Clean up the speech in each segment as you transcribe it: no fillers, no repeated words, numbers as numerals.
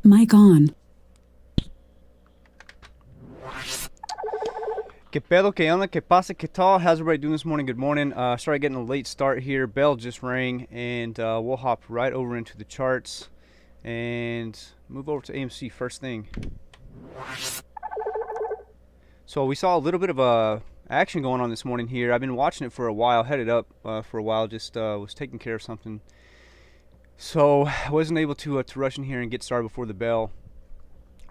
Mic on. Que pedo, que onda, que pasa, que tal? How's everybody doing this morning? Good morning. Sorry getting a late start here. Bell just rang, and we'll hop right over into the charts and move over to AMC first thing. So we saw a little bit of action going on this morning here. I've been watching it for a while, headed up for a while, just was taking care of something. So I wasn't able to rush in here and get started before the bell,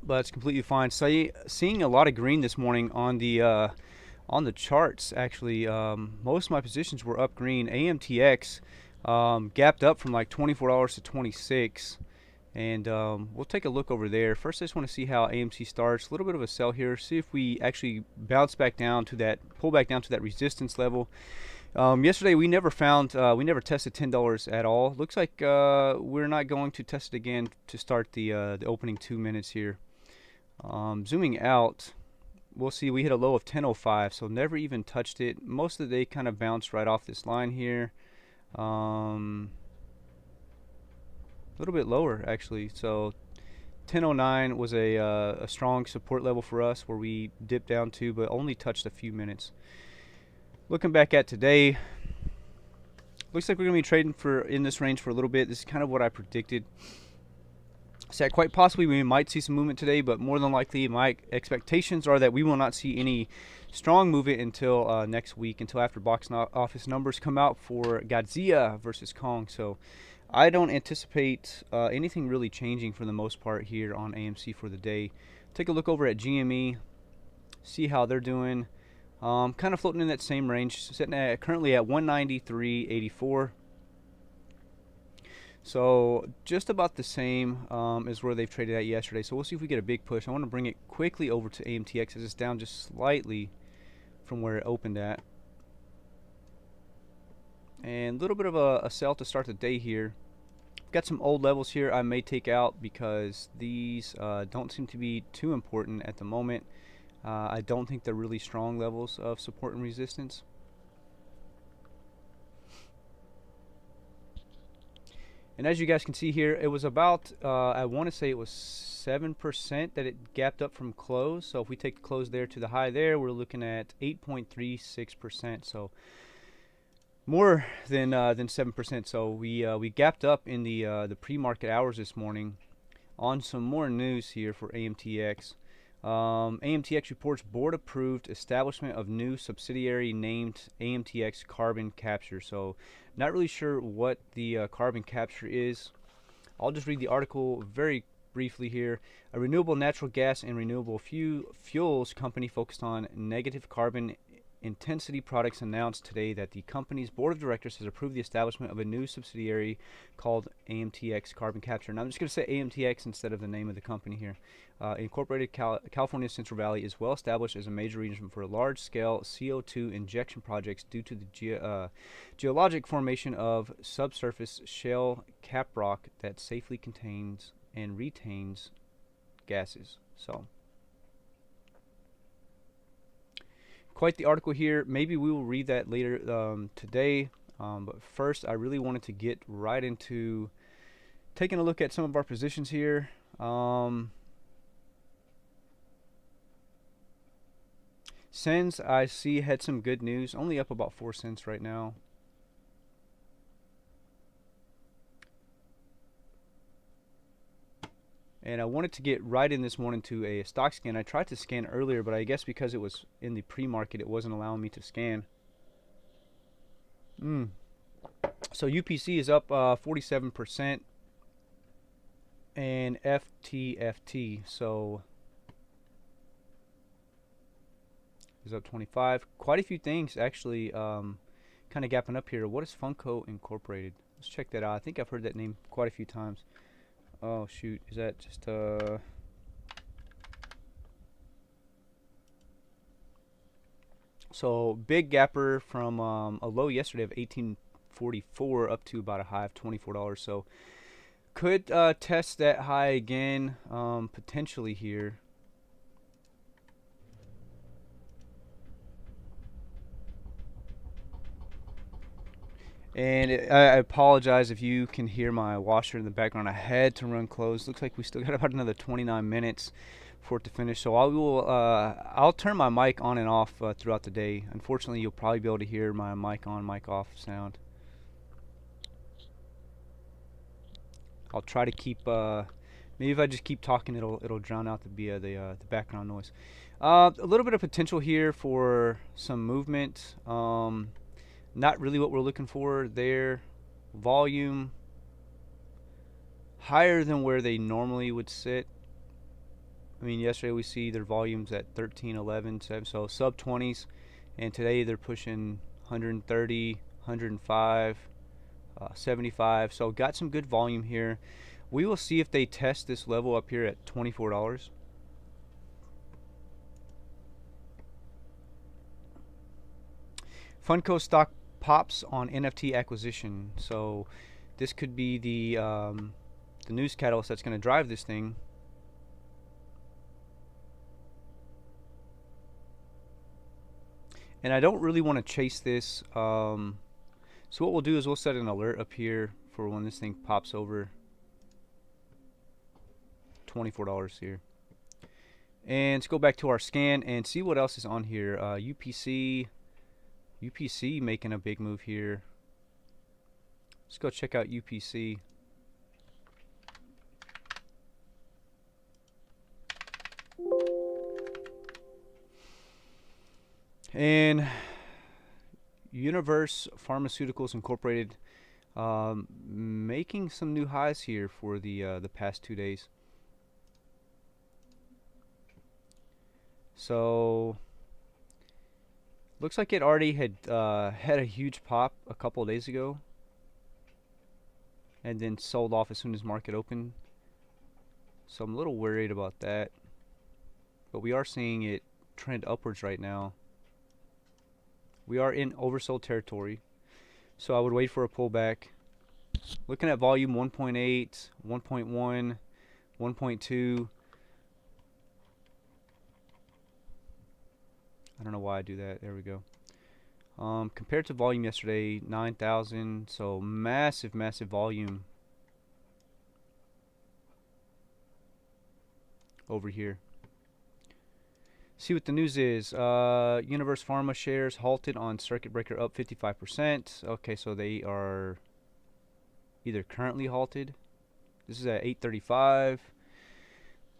but it's completely fine. So seeing a lot of green this morning on the charts. Actually, most of my positions were up green. AMTX gapped up from like $24 to 26, and we'll take a look over there. First, I just want to see how AMC starts. A little bit of a sell here. See if we actually bounce back down to that, pull back down to that resistance level. Yesterday we never tested $10 at all. Looks like we're not going to test it again to start the opening 2 minutes here. Zooming out, we'll see we hit a low of 10.05, so never even touched it. Most of the day kind of bounced right off this line here. A little bit lower actually, so 10.09 was a strong support level for us where we dipped down to, but only touched a few minutes. Looking back at today, looks like we're going to be trading for in this range for a little bit. This is kind of what I predicted. So quite possibly we might see some movement today, but more than likely my expectations are that we will not see any strong movement until next week, until after box office numbers come out for Godzilla versus Kong. So I don't anticipate anything really changing for the most part here on AMC for the day. Take a look over at GME, see how they're doing. Kind of floating in that same range, sitting at currently at 193.84. So just about the same as where they've traded at yesterday. So we'll see if we get a big push. I want to bring it quickly over to AMTX as it's down just slightly from where it opened at. And a little bit of a sell to start the day here. Got some old levels here I may take out because these don't seem to be too important at the moment. I don't think they're really strong levels of support and resistance. And as you guys can see here, it was about, I want to say it was 7% that it gapped up from close. So if we take the close there to the high there, we're looking at 8.36%. So more than 7%. So we gapped up in the pre-market hours this morning on some more news here for AMTX. AMTX reports board approved establishment of new subsidiary named AMTX Carbon Capture. So not really sure what the carbon capture is. I'll just read the article very briefly here. A renewable natural gas and renewable fuels company focused on negative carbon intensity products announced today that the company's board of directors has approved the establishment of a new subsidiary called AMTX Carbon Capture. Now I'm just going to say AMTX instead of the name of the company here. Incorporated California Central Valley is well established as a major region for large-scale CO2 injection projects due to the geologic formation of subsurface shale cap rock that safely contains and retains gases. So quite the article here. Maybe we will read that later today. But first, I really wanted to get right into taking a look at some of our positions here. Sens, I see, had some good news. Only up about 4 cents right now. And I wanted to get right in this morning to a stock scan. I tried to scan earlier, but I guess because it was in the pre-market, it wasn't allowing me to scan. So UPC is up 47%, and FTFT so is up 25. Quite a few things actually kind of gapping up here. What is Funko Incorporated? Let's check that out. I think I've heard that name quite a few times. Oh shoot, is that just so big gapper from a low yesterday of 18.44 up to about a high of $24. So could test that high again potentially here. And I apologize if you can hear my washer in the background. I had to run close. Looks like we still got about another 29 minutes for it to finish. So I'll turn my mic on and off throughout the day. Unfortunately, you'll probably be able to hear my mic on, mic off sound. I'll try to keep. Maybe if I just keep talking, it'll drown out the background noise. A little bit of potential here for some movement. Not really what we're looking for there. Volume higher than where they normally would sit. I mean, yesterday we see their volumes at 13, 11, 7, so sub 20s, and today they're pushing 130, 105, 75. So got some good volume here. We will see if they test this level up here at $24. Funko stock pops on NFT acquisition. So this could be the news catalyst that's going to drive this thing. And I don't really want to chase this. So what we'll do is we'll set an alert up here for when this thing pops over $24 here. And let's go back to our scan and see what else is on here. UPC making a big move here. Let's go check out UPC. And Universe Pharmaceuticals Incorporated making some new highs here for the past 2 days. So looks like it already had had a huge pop a couple of days ago, and then sold off as soon as market opened. So I'm a little worried about that, but we are seeing it trend upwards right now. We are in oversold territory, so I would wait for a pullback. Looking at volume 1.8, 1.1, 1.2. I don't know why I do that. There we go. Compared to volume yesterday, 9,000. So massive volume over here. See what the news is. Universe Pharma shares halted on circuit breaker up 55%. Okay, so they are either currently halted. This is at 8:35.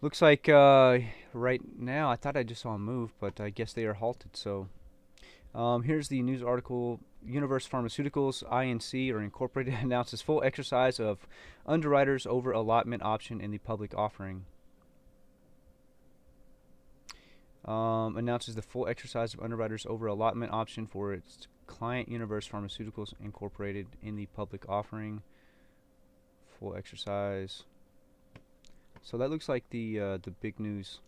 Looks like right now, I thought I just saw a move, but I guess they are halted. So here's the news article. Universe Pharmaceuticals, INC, or Incorporated, announces full exercise of underwriters over allotment option in the public offering. Announces the full exercise of underwriters over allotment option for its client Universe Pharmaceuticals Incorporated in the public offering. Full exercise. So that looks like the big news.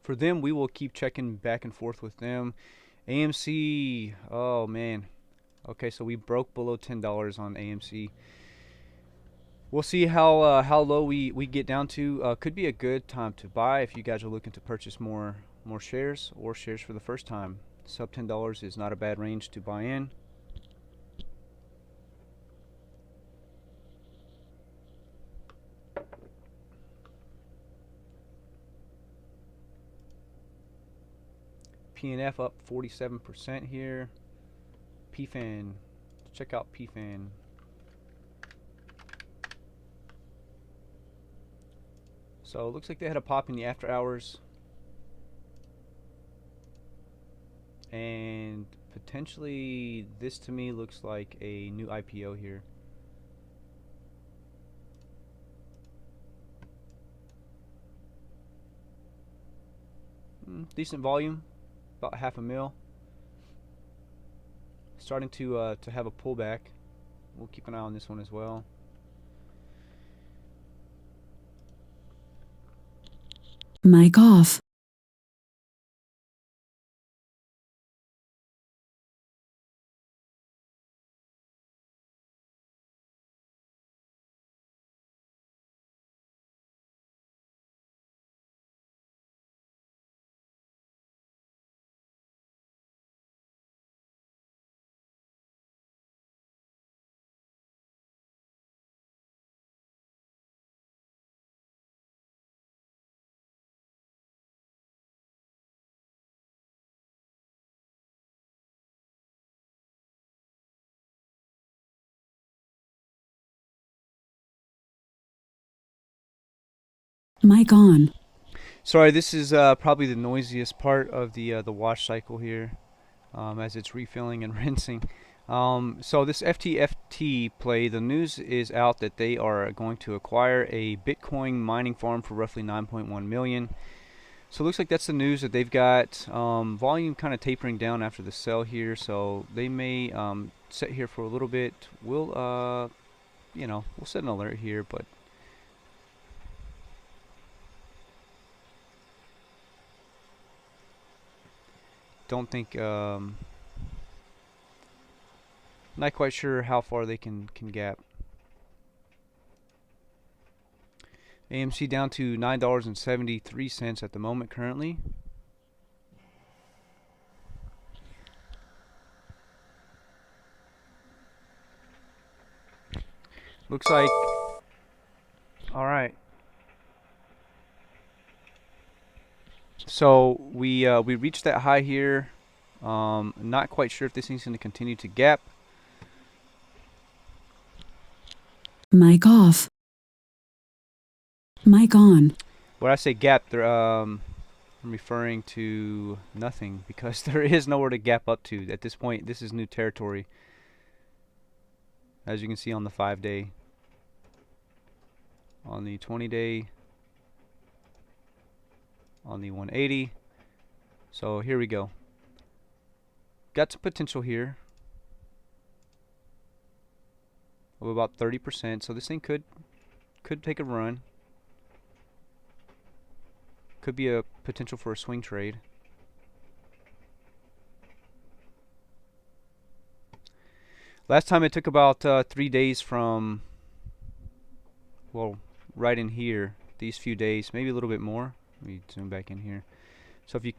For them, we will keep checking back and forth with them. AMC, oh man. Okay, so we broke below $10 on AMC. We'll see how low we get down to. Could be a good time to buy if you guys are looking to purchase more shares or shares for the first time. Sub $10 is not a bad range to buy in. PNF up 47% here. PFAN, check out PFAN. So it looks like they had a pop in the after hours, and potentially this to me looks like a new IPO here. Decent volume, about half a mil. Starting to have a pullback. We'll keep an eye on this one as well. Mic off. Mic on. Sorry, this is probably the noisiest part of the wash cycle here, as it's refilling and rinsing. So this FTFT play, the news is out that they are going to acquire a Bitcoin mining farm for roughly 9.1 million. So it looks like that's the news that they've got. Volume kind of tapering down after the sell here, so they may sit here for a little bit. We'll we'll set an alert here, but don't think not quite sure how far they can gap. AMC down to $9.73 at the moment currently. Looks like, all right. So we reached that high here. Not quite sure if this thing's going to continue to gap. Mic off. Mic on. When I say gap, I'm referring to nothing because there is nowhere to gap up to at this point. This is new territory, as you can see on the 5-day, on the 20-day, on the 180. So here we go. Got some potential here of about 30%. So this thing could take a run. Could be a potential for a swing trade. Last time it took about 3 days from, well, right in here, these few days, maybe a little bit more. Let me zoom back in here. So if you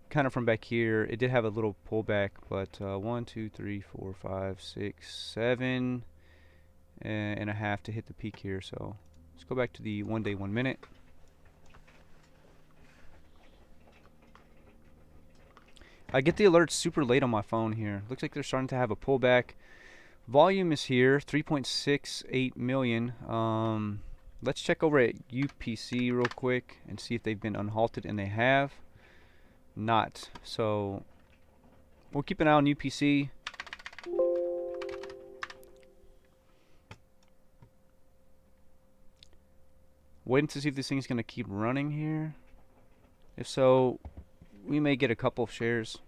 kind of from back here, it did have a little pullback, but 1, 2, 3, 4, 5, 6, 7 and a half to hit the peak here. So let's go back to the 1 day, 1 minute. I get the alerts super late on my phone here. Looks like they're starting to have a pullback. Volume is here, 3.68 million. Let's check over at UPC real quick and see if they've been unhalted, and they have not. So we'll keep an eye on UPC. Waiting to see if this thing's going to keep running here. If so, we may get a couple of shares.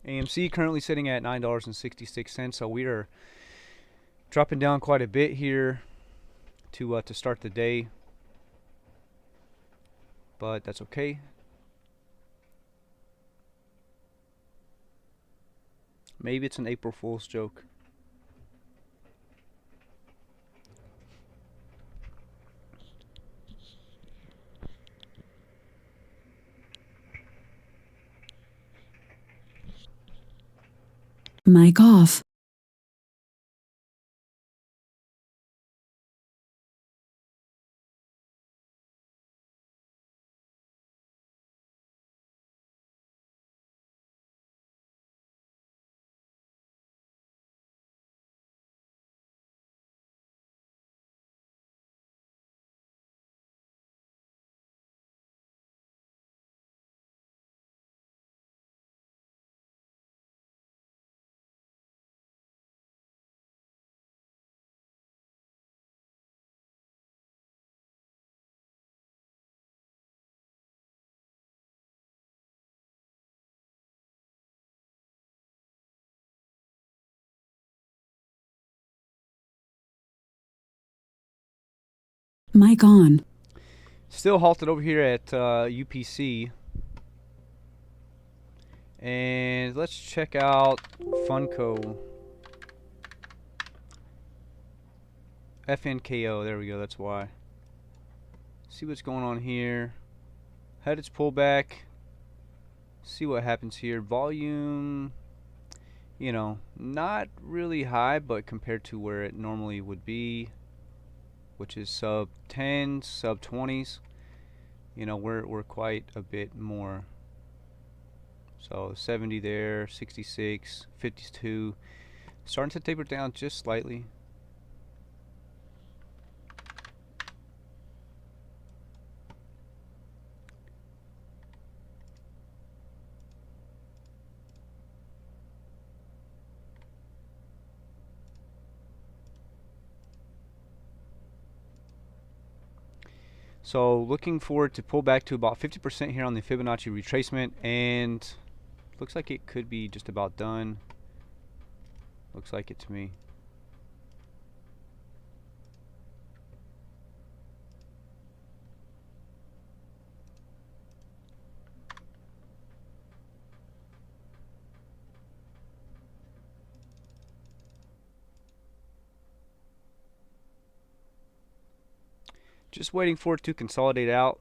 AMC currently sitting at $9.66, so we are dropping down quite a bit here to start the day, but that's okay. Maybe it's an April Fool's joke. Mic off. Mic on. Still halted over here at UPC. And let's check out Funko. FNKO, there we go, that's why. See what's going on here. Had its pullback. See what happens here. Volume, you know, not really high, but compared to where it normally would be, which is sub 10s, sub 20s, you know, we're quite a bit more So 70 there, 66, 52, starting to taper down just slightly. So looking forward to pull back to about 50% here on the Fibonacci retracement, and looks like it could be just about done. Looks like it to me. Just waiting for it to consolidate out.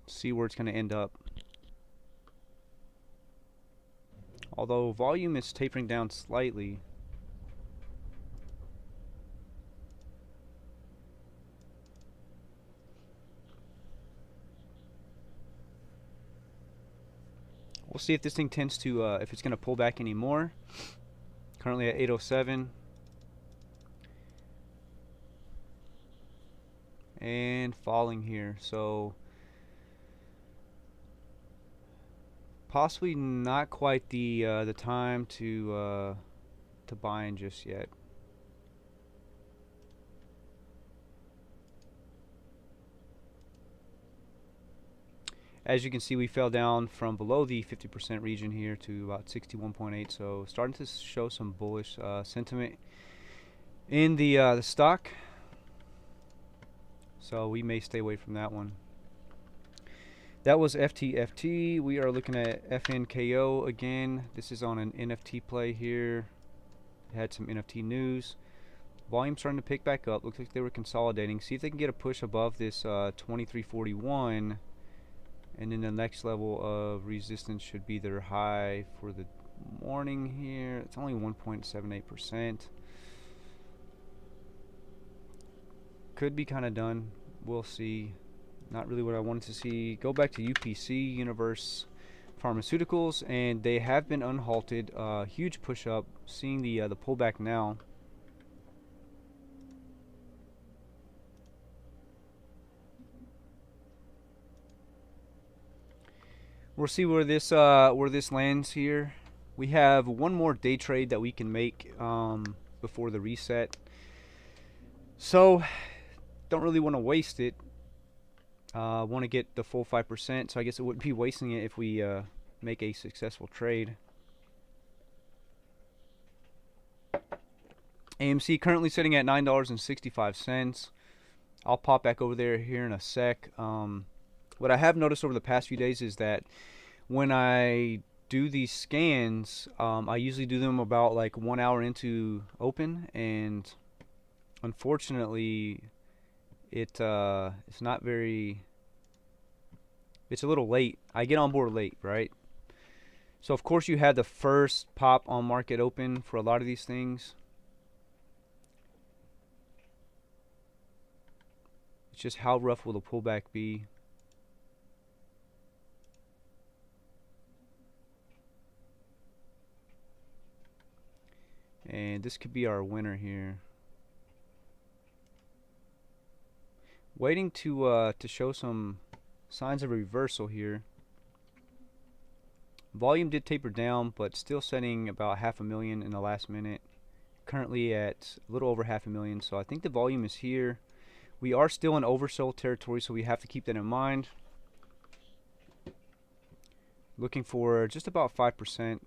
See where it's going to end up. Although volume is tapering down slightly. We'll see if this thing tends to, if it's going to pull back any more. Currently at 807. And falling here, so possibly not quite the time to buy in just yet. As you can see, we fell down from below the 50% region here to about 61.8, so starting to show some bullish sentiment in the stock. So we may stay away from that one. That was FTFT. We are looking at FNKO again. This is on an NFT play here. Had some NFT news. Volume starting to pick back up. Looks like they were consolidating. See if they can get a push above this 2341. And then the next level of resistance should be their high for the morning here. It's only 1.78%. Could be kind of done. We'll see. Not really what I wanted to see. Go back to UPC, Universe Pharmaceuticals, and they have been unhalted. Huge push up. Seeing the pullback now. We'll see where this lands here. We have one more day trade that we can make before the reset. So don't really want to waste it. Want to get the full 5%, so I guess it wouldn't be wasting it if we make a successful trade. AMC currently sitting at $9.65. I'll pop back over there here in a sec. What I have noticed over the past few days is that when I do these scans, I usually do them about like 1 hour into open, and unfortunately it's not very, it's a little late. I get on board late, right? So of course you had the first pop on market open for a lot of these things. It's just how rough will the pullback be? And this could be our winner here. Waiting to show some signs of reversal here. Volume did taper down, but still setting about 500,000 in the last minute. Currently at a little over 500,000, so I think the volume is here. We are still in oversold territory, so we have to keep that in mind. Looking for just about 5%.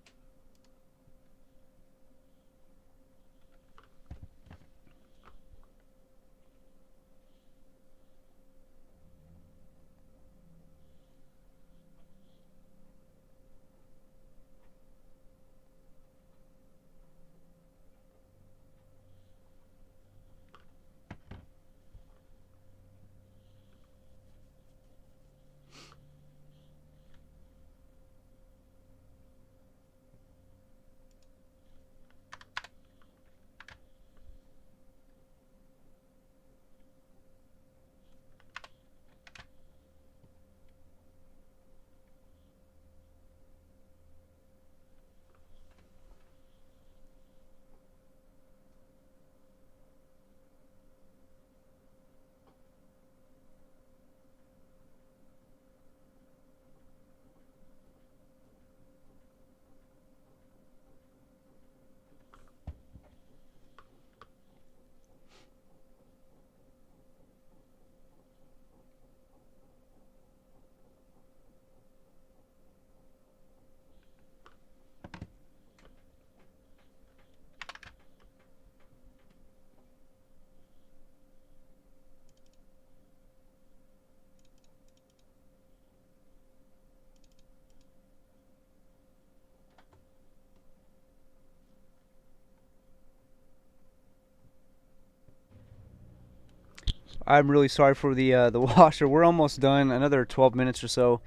I'm really sorry for the washer. We're almost done. Another 12 minutes or so.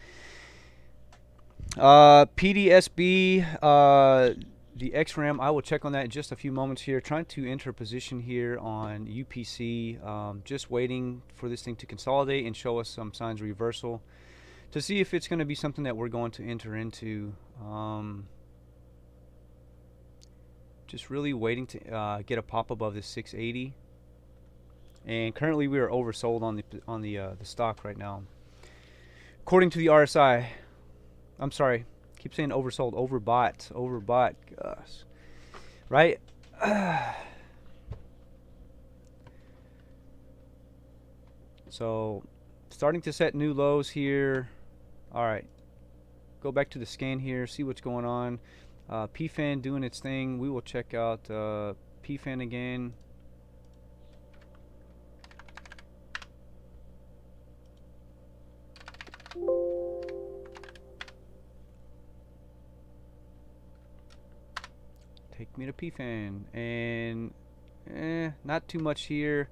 PDSB, the XRAM, I will check on that in just a few moments here. Trying to enter a position here on UPC. Just waiting for this thing to consolidate and show us some signs of reversal to see if it's going to be something that we're going to enter into. Just really waiting to get a pop above this 680. And currently we are oversold on the stock right now. According to the RSI, I'm sorry, keep saying oversold, overbought, gosh, right? So, starting to set new lows here. All right, go back to the scan here, see what's going on. PFAN doing its thing. We will check out PFAN again. Take me to PFAN, and not too much here.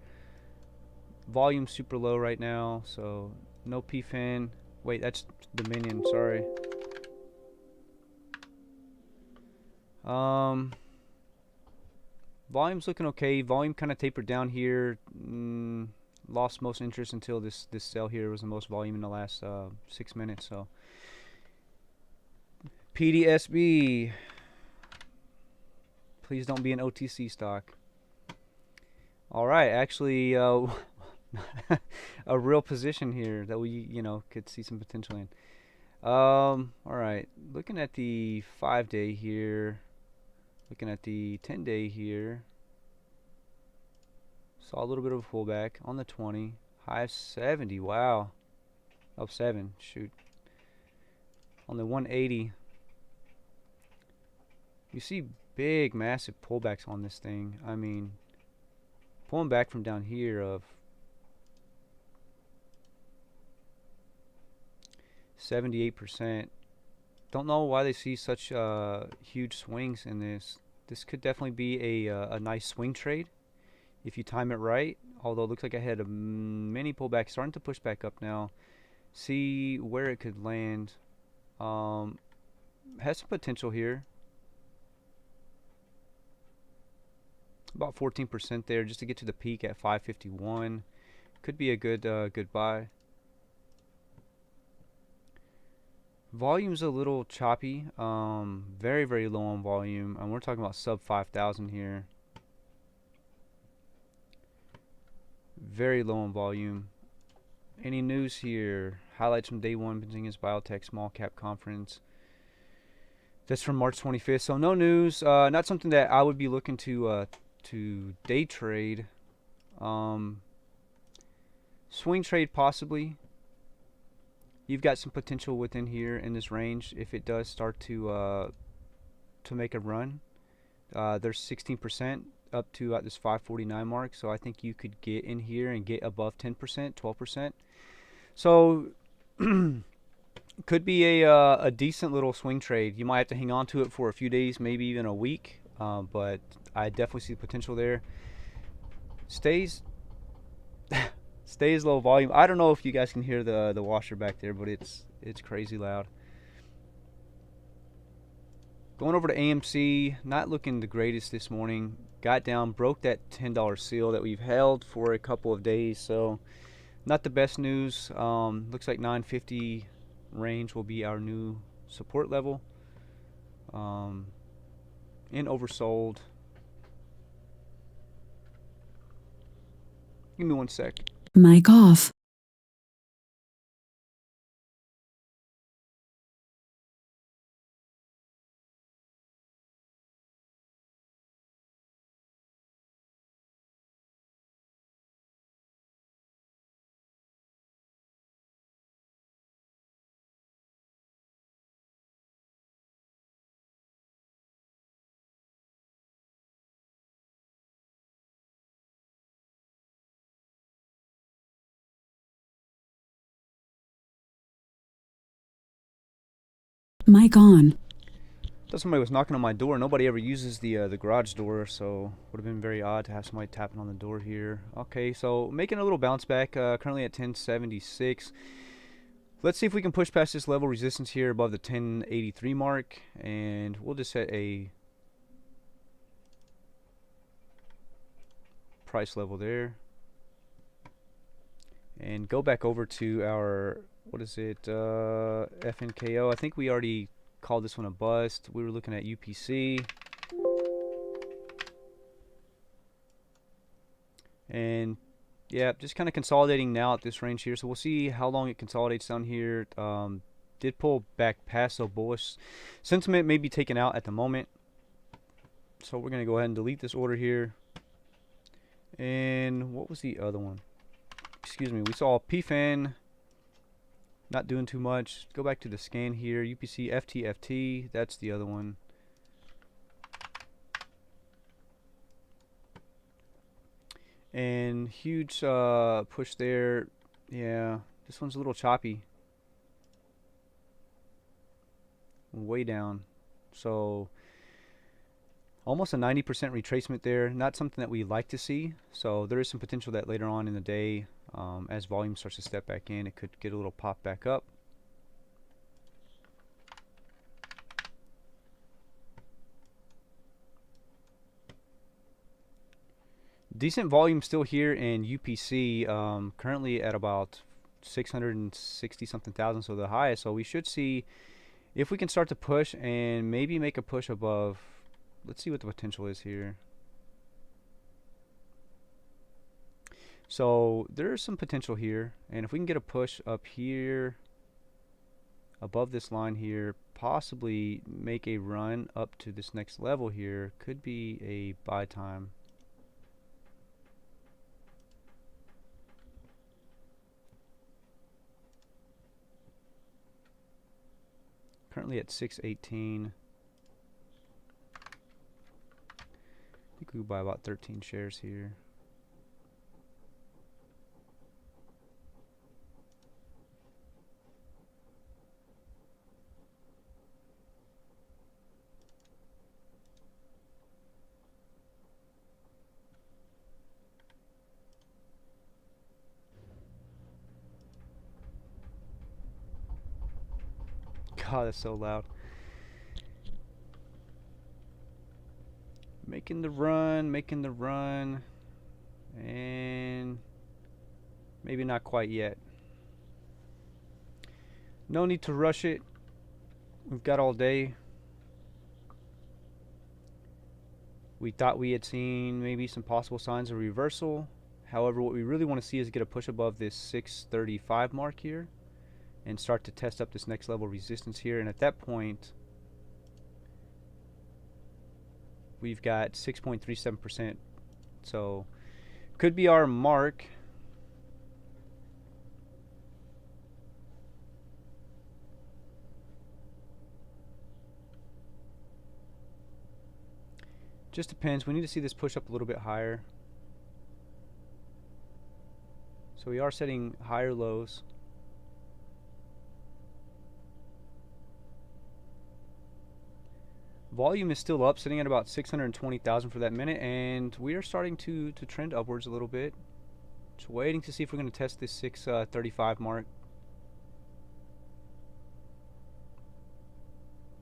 Volume super low right now, so no PFAN. Wait, that's Dominion, sorry. Volume's looking okay. Volume kind of tapered down here. Lost most interest until this sell here was the most volume in the last 6 minutes. So PDSB, please don't be an OTC stock. All right, actually a real position here that we could see some potential in. All right, looking at the 5-day here, looking at the 10-day here, saw a little bit of a pullback on the 20, high of 70. Wow, up 7. Shoot, on the 180, you see big, massive pullbacks on this thing. I mean, pulling back from down here of 78%. Don't know why they see such huge swings in this. This could definitely be a nice swing trade if you time it right. Although it looks like I had a mini pullback, starting to push back up now. See where it could land. Has some potential here. About 14% there, just to get to the peak at 551. Could be a good buy. Volume's a little choppy, very, very low on volume, and we're talking about sub 5,000 here. Very low on volume. Any news here? Highlights from day one, Benzing's Biotech Small Cap Conference. That's from March 25th, so no news. Not something that I would be looking to day trade. Swing trade possibly. You've got some potential within here in this range if it does start to make a run. There's 16% up to this 549 mark, so I think you could get in here and get above 10%, 12%. So could be a decent little swing trade. You might have to hang on to it for a few days, maybe even a week, but I definitely see the potential there. Stays low volume. I don't know if you guys can hear the washer back there, but it's crazy loud. Going over to AMC, not looking the greatest this morning. Got down, broke that $10 seal that we've held for a couple of days, so not the best news. Looks like 950 range will be our new support level. And oversold. Give me 1 sec. Mic off. Mic on. Thought somebody was knocking on my door. Nobody ever uses the garage door, so would have been very odd to have somebody tapping on the door here. Okay, so making a little bounce back. Currently at 1076. Let's see if we can push past this level resistance here above the 1083 mark, and we'll just set a price level there, and go back over to our, what is it, FNKO. I think we already called this one a bust. We were looking at UPC, and yeah, just kind of consolidating now at this range here. So we'll see how long it consolidates down here. Did pull back past, so bullish sentiment may be taken out at the moment. So we're gonna go ahead and delete this order here. And what was the other one? Excuse me. We saw PFAN not doing too much. Go back to the scan here. UPC FTFT. That's the other one. And huge push there. Yeah, this one's a little choppy. Way down. So almost a 90% retracement there. Not something that we like to see. So there is some potential that later on in the day, as volume starts to step back in, it could get a little pop back up. Decent volume still here in UPC, currently at about 660 something thousand, so the highest. So we should see if we can start to push and maybe make a push above. Let's see what the potential is here. So there's some potential here, and if we can get a push up here above this line here, possibly make a run up to this next level here, could be a buy time. Currently at 618. I think we could buy about 13 shares here. God, that's so loud. Making the run, and maybe not quite yet. No need to rush it. We've got all day. We thought we had seen maybe some possible signs of reversal. However, what we really want to see is get a push above this 635 mark here and start to test up this next level resistance here. And at that point, we've got 6.37%. So could be our mark. Just depends. We need to see this push up a little bit higher. So we are setting higher lows. Volume is still up, sitting at about 620,000 for that minute, and we are starting to trend upwards a little bit. Just waiting to see if we're going to test this 635 mark.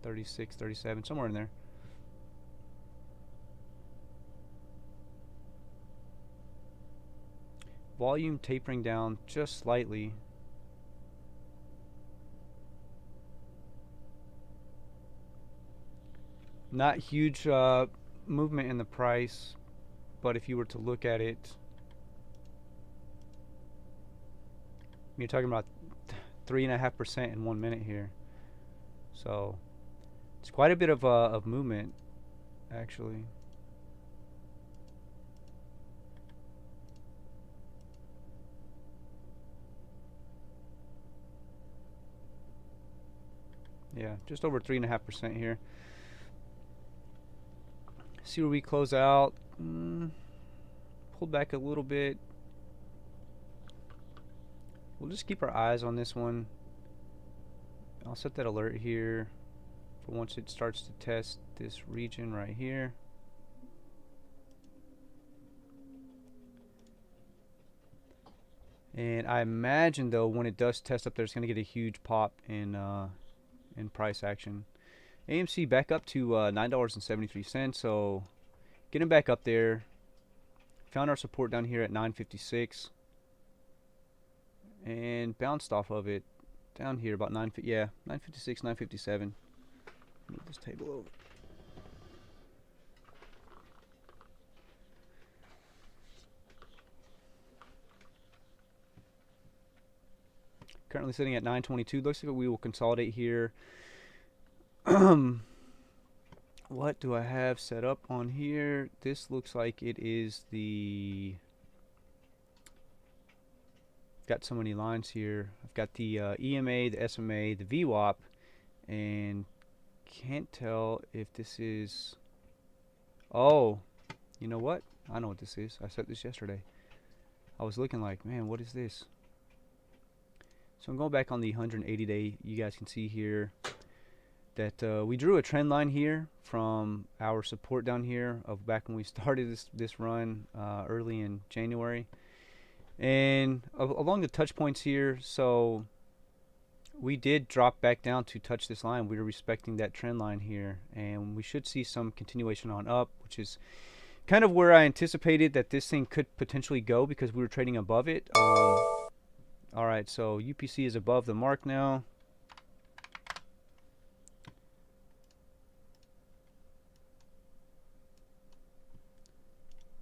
36, 37, somewhere in there. Volume tapering down just slightly. Not huge movement in the price, but if you were to look at it, you're talking about 3.5% in 1 minute here. So it's quite a bit of movement, actually. Yeah, just over 3.5% here. See where we close out. Pulled back a little bit. We'll just keep our eyes on this one. I'll set that alert here. for once it starts to test this region right here. And I imagine though when it does test up there, it's going to get a huge pop in price action. AMC back up to $9.73, so getting back up there. Found our support down here at 9.56 and bounced off of it down here about 9.56, 9.57. Move this table over. Currently sitting at 9.22. Looks like we will consolidate here. What do I have set up on here? This looks like it is the... Got so many lines here. I've got the EMA, the SMA, the VWAP, and can't tell if this is... Oh, you know what? I know what this is. I said this yesterday. I was looking like, man, what is this? So I'm going back on the 180 day. You guys can see here that we drew a trend line here from our support down here of back when we started this run early in January, and along the touch points here. So we did drop back down to touch this line. We were respecting that trend line here, and we should see some continuation on up, which is kind of where I anticipated that this thing could potentially go because we were trading above it. Alright, so UPC is above the mark now.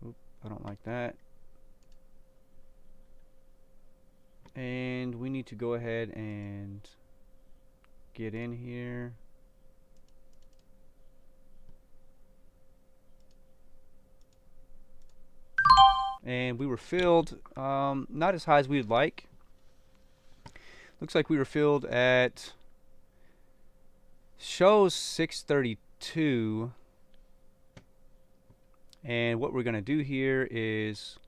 Oop, I don't like that. And we need to go ahead and get in here. And we were filled, not as high as we would like. Looks like we were filled at, shows 632. And what we're going to do here is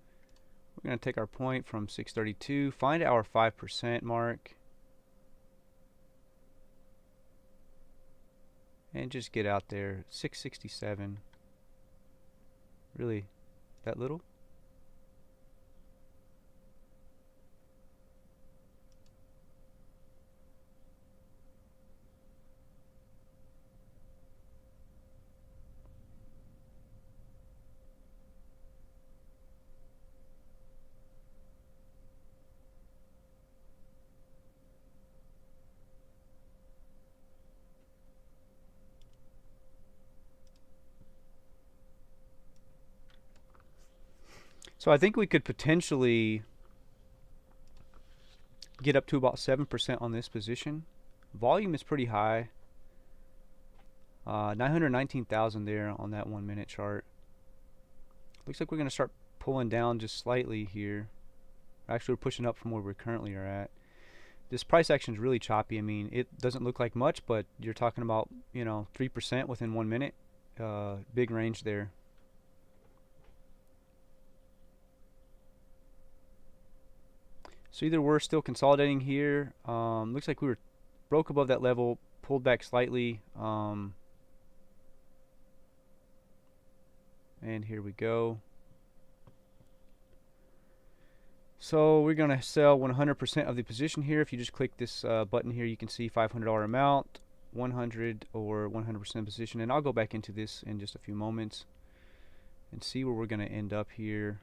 we're going to take our point from 632, find our 5% mark, and just get out there. 667. Really that little? So I think we could potentially get up to about 7% on this position. Volume is pretty high. 919,000 there on that 1 minute chart. Looks like we're going to start pulling down just slightly here. Actually, we're pushing up from where we currently are at. This price action is really choppy. I mean, it doesn't look like much, but you're talking about, you know, 3% within 1 minute. Big range there. So either we're still consolidating here. Looks like we were broke above that level, pulled back slightly. And here we go. So we're going to sell 100% of the position here. If you just click this button here, you can see $500 amount, 100 or 100% position. And I'll go back into this in just a few moments and see where we're going to end up here.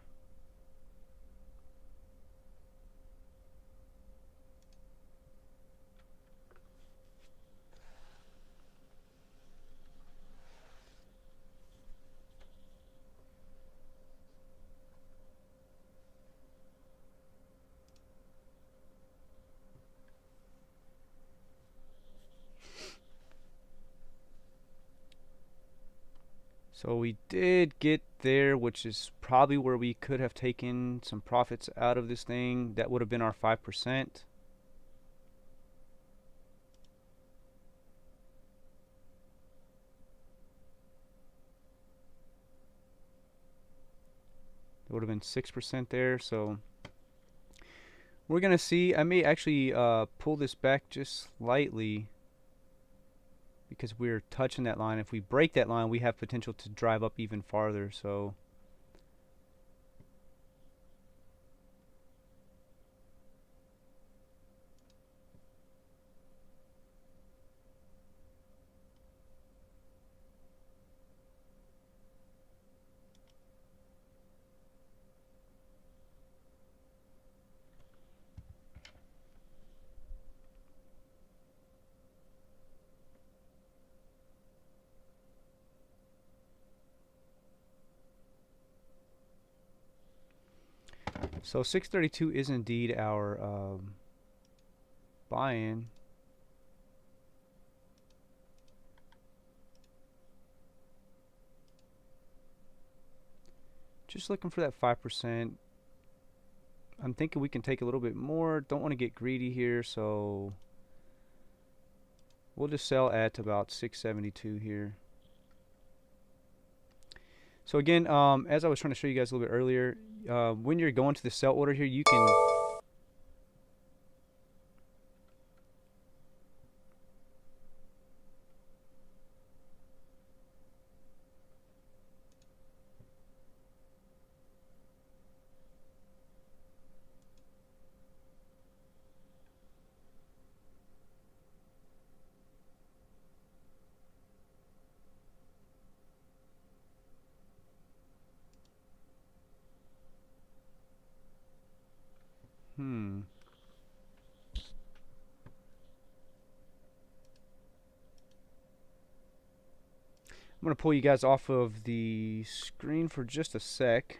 So we did get there, which is probably where we could have taken some profits out of this thing. That would have been our 5%. It would have been 6% there. So we're going to see. I may actually pull this back just slightly. because we're touching that line. If we break that line, we have potential to drive up even farther. So So 632 is indeed our buy-in. Just looking for that 5%. I'm thinking we can take a little bit more. Don't want to get greedy here, so we'll just sell at about 672 here. So again, as I was trying to show you guys a little bit earlier, when you're going to the sell order here, you can I'm going to pull you guys off of the screen for just a sec.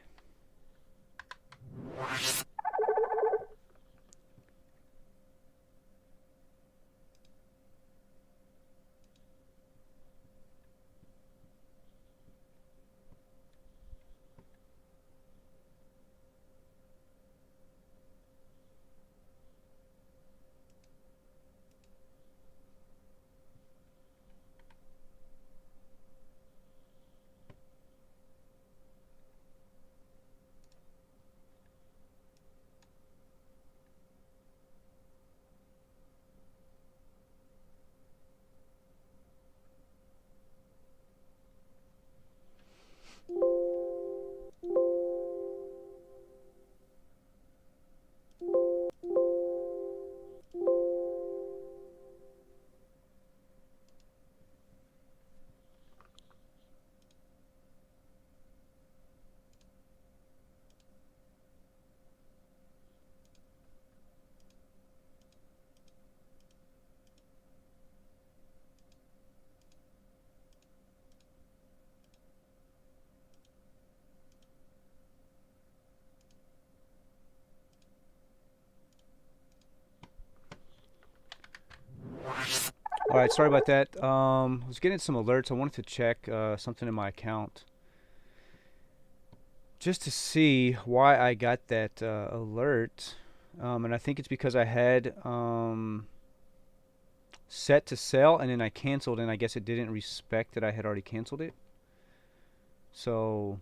Alright, sorry about that. I was getting some alerts. I wanted to check something in my account just to see why I got that alert. And I think it's because I had set to sell and then I canceled, and I guess it didn't respect that I had already canceled it. So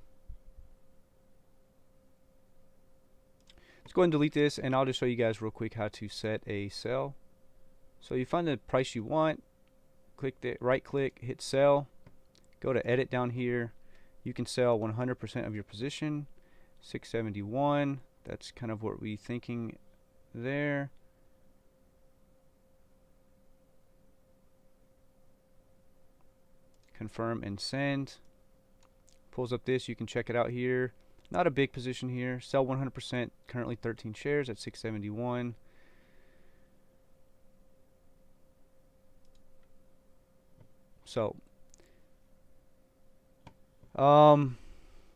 let's go ahead and delete this, and I'll just show you guys real quick how to set a sell. So you find the price you want, click the right click, hit sell, go to edit down here. You can sell 100% of your position, 671. That's kind of what we're thinking there. Confirm and send. Pulls up this, you can check it out here. Not a big position here. Sell 100%, currently 13 shares at 671. So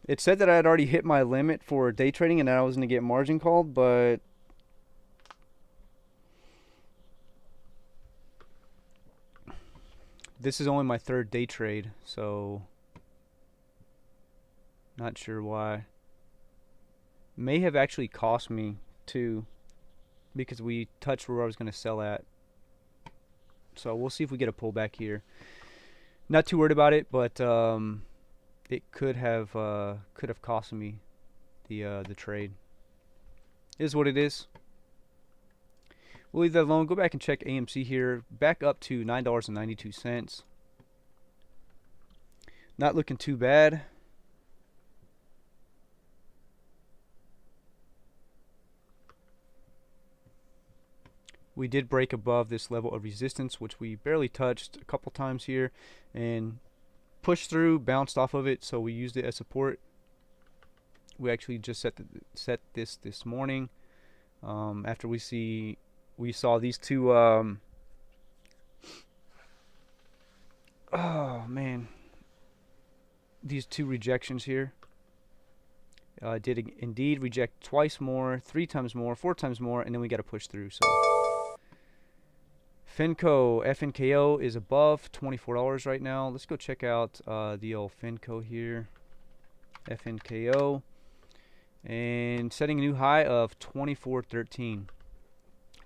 it said that I had already hit my limit for day trading and that I was going to get margin called, but this is only my third day trade, so not sure why. May have actually cost me too, because we touched where I was going to sell at. So we'll see if we get a pullback here. Not too worried about it, but it could have cost me the trade. It is what it is. We'll leave that alone. Go back and check AMC here. Back up to $9.92. Not looking too bad. We did break above this level of resistance, which we barely touched a couple times here, and pushed through, bounced off of it, so we used it as support. We actually just set this morning after we saw these two oh man, these two rejections here. Did indeed reject twice more, 3 times more, 4 times more, and then we got to push through. So Finco, FNKO is above $24 right now. Let's go check out the old Finco here. FNKO. And setting a new high of 24.13.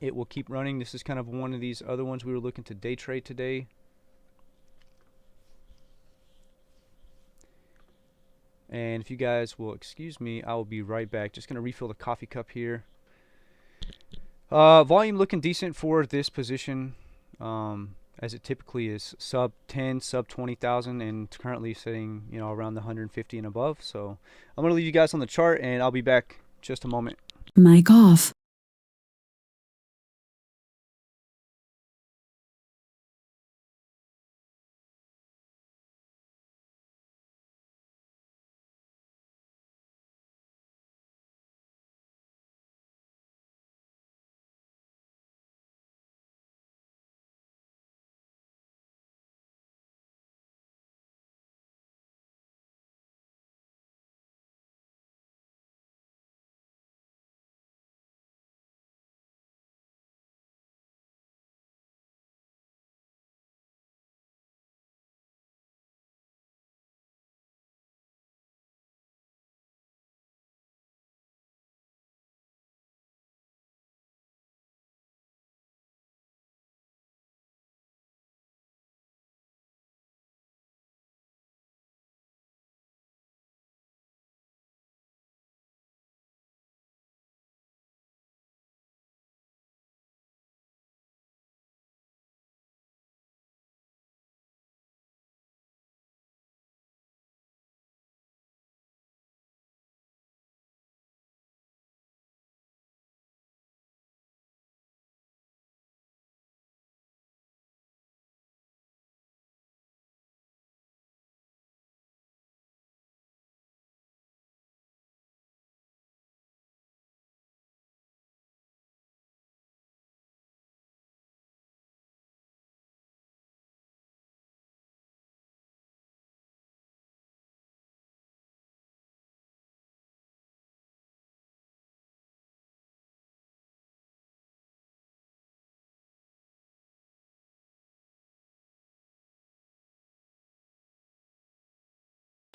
It will keep running. This is kind of one of these other ones we were looking to day trade today. And if you guys will excuse me, I will be right back. Just going to refill the coffee cup here. Volume looking decent for this position, as it typically is sub 10, sub 20,000, and currently sitting, around the 150 and above. So I'm going to leave you guys on the chart, and I'll be back just a moment. Mic off.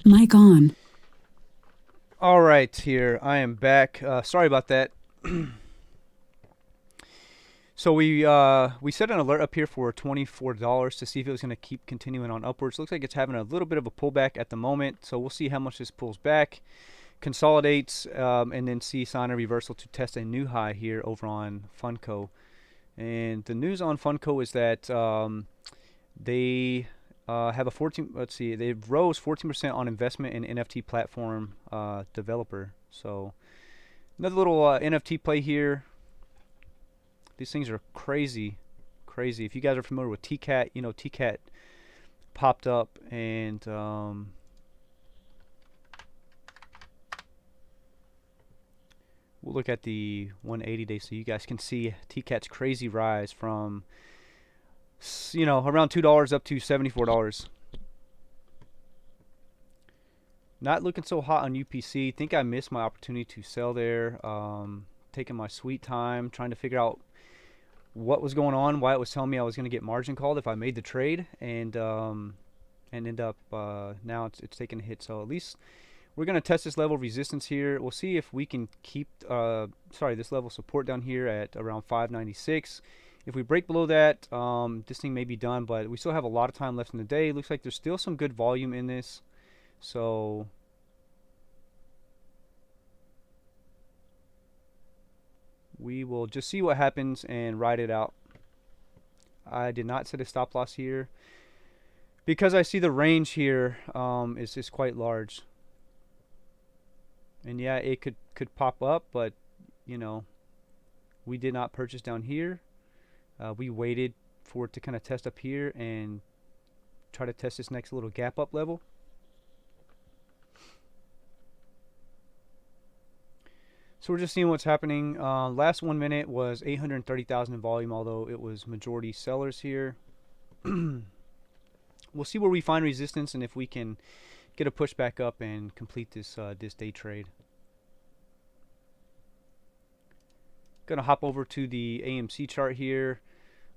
Mic on. All right, here I am back. Sorry about that. So we set an alert up here for $24 to see if it was going to keep continuing on upwards. Looks like it's having a little bit of a pullback at the moment, so we'll see how much this pulls back, consolidates, and then see sign of reversal to test a new high here over on Funco. And the news on Funco is that they have a 14. Let's see, they rose 14% on investment in NFT platform developer. So another little NFT play here. These things are crazy. If you guys are familiar with TCAT, TCAT popped up, and we'll look at the 180 day so you guys can see TCAT's crazy rise from around $2 up to $74. Not looking so hot on UPC. Think I missed my opportunity to sell there. Taking my sweet time trying to figure out what was going on, why it was telling me I was going to get margin called if I made the trade, and end up now it's taking a hit. So at least we're going to test this level of resistance here. We'll see if we can keep this level of support down here at around 596. If we break below that, this thing may be done, but we still have a lot of time left in the day. Looks like there's still some good volume in this, so we will just see what happens and ride it out. I did not set a stop loss here because I see the range here is quite large. And yeah, it could pop up, but you know, we did not purchase down here. We waited for it to kind of test up here and try to test this next little gap up level. So we're just seeing what's happening. Last 1 minute was 830,000 in volume, although it was majority sellers here. We'll see where we find resistance and if we can get a push back up and complete this this day trade. Gonna hop over to the AMC chart here.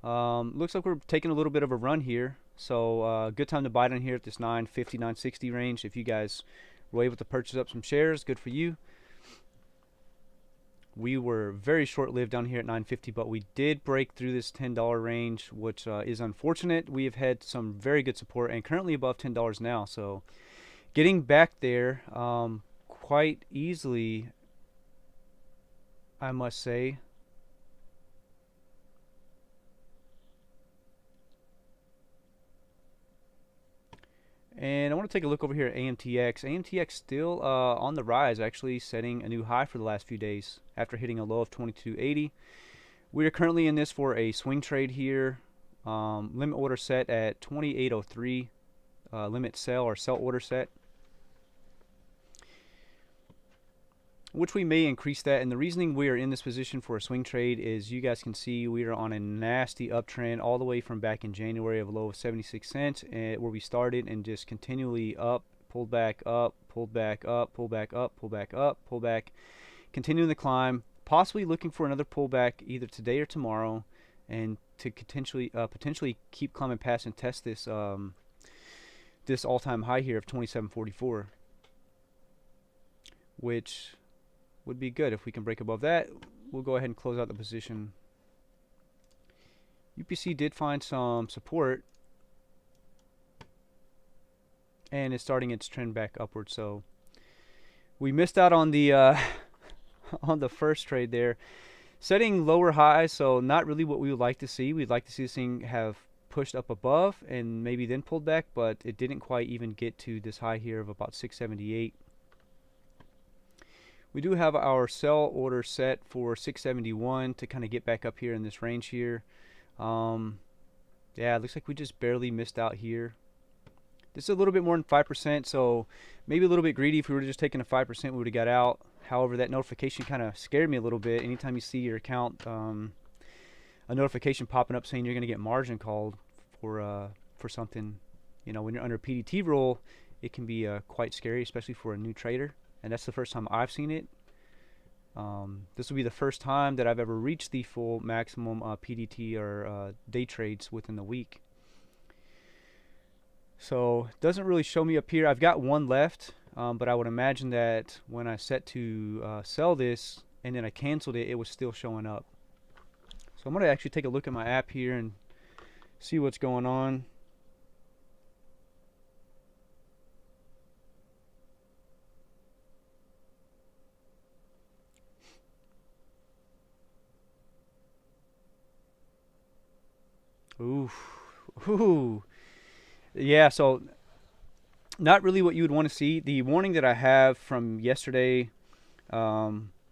Looks like we're taking a little bit of a run here, so good time to buy down here at this 950, 960 range. If you guys were able to purchase up some shares, good for you. We were very short-lived down here at 950, but we did break through this $10 range, which is unfortunate. We have had some very good support and currently above $10 now, so getting back there quite easily, I must say. And I want to take a look over here at Amtx. Amtx still on the rise, actually setting a new high for the last few days after hitting a low of 22.80. We are currently in this for a swing trade here. Limit order set at 28.03. Limit sell or sell order set, which we may increase that. And the reasoning we are in this position for a swing trade is, you guys can see we are on a nasty uptrend all the way from back in January of a low of 76 cents where we started, and just continually up, pulled back up, pulled back up, pulled back up, pulled back up, pull back, continuing the climb, possibly looking for another pullback either today or tomorrow, and to potentially keep climbing past and test this this all-time high here of 27.44, which would be good. If we can break above that, we'll go ahead and close out the position. UPC did find some support and is starting its trend back upward, so we missed out on the on the first trade there, setting lower highs. So not really what we would like to see. We'd like to see this thing have pushed up above and maybe then pulled back, but it didn't quite even get to this high here of about 678. We do have our sell order set for 671 to kind of get back up here in this range here. Yeah, it looks like we just barely missed out here. This is a little bit more than 5%, so maybe a little bit greedy. If we were just taking a 5%, we would have got out. However, that notification kind of scared me a little bit. Anytime you see your account, a notification popping up saying you're going to get margin called for something, you know, when you're under a PDT rule, it can be quite scary, especially for a new trader. And that's the first time I've seen it. This will be the first time that I've ever reached the full maximum PDT or day trades within the week. So it doesn't really show me up here. I've got one left, but I would imagine that when I set to sell this and then I canceled it, it was still showing up. So I'm going to actually take a look at my app here and see what's going on. Ooh. Yeah, so not really what you would want to see. The warning that I have from yesterday,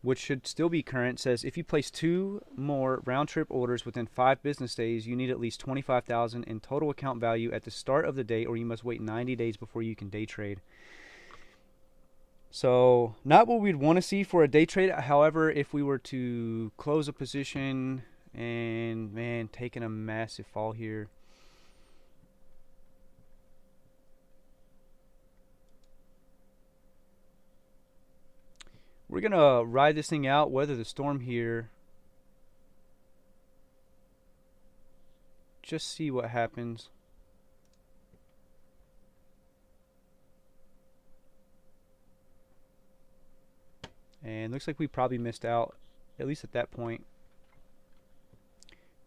which should still be current, says if you place 2 more round-trip orders within 5 business days, you need at least $25,000 in total account value at the start of the day, or you must wait 90 days before you can day trade. So not what we'd want to see for a day trade. However, if we were to close a position and, man, taking a massive fall here. We're going to ride this thing out, weather the storm here. Just see what happens. And looks like we probably missed out, at least at that point.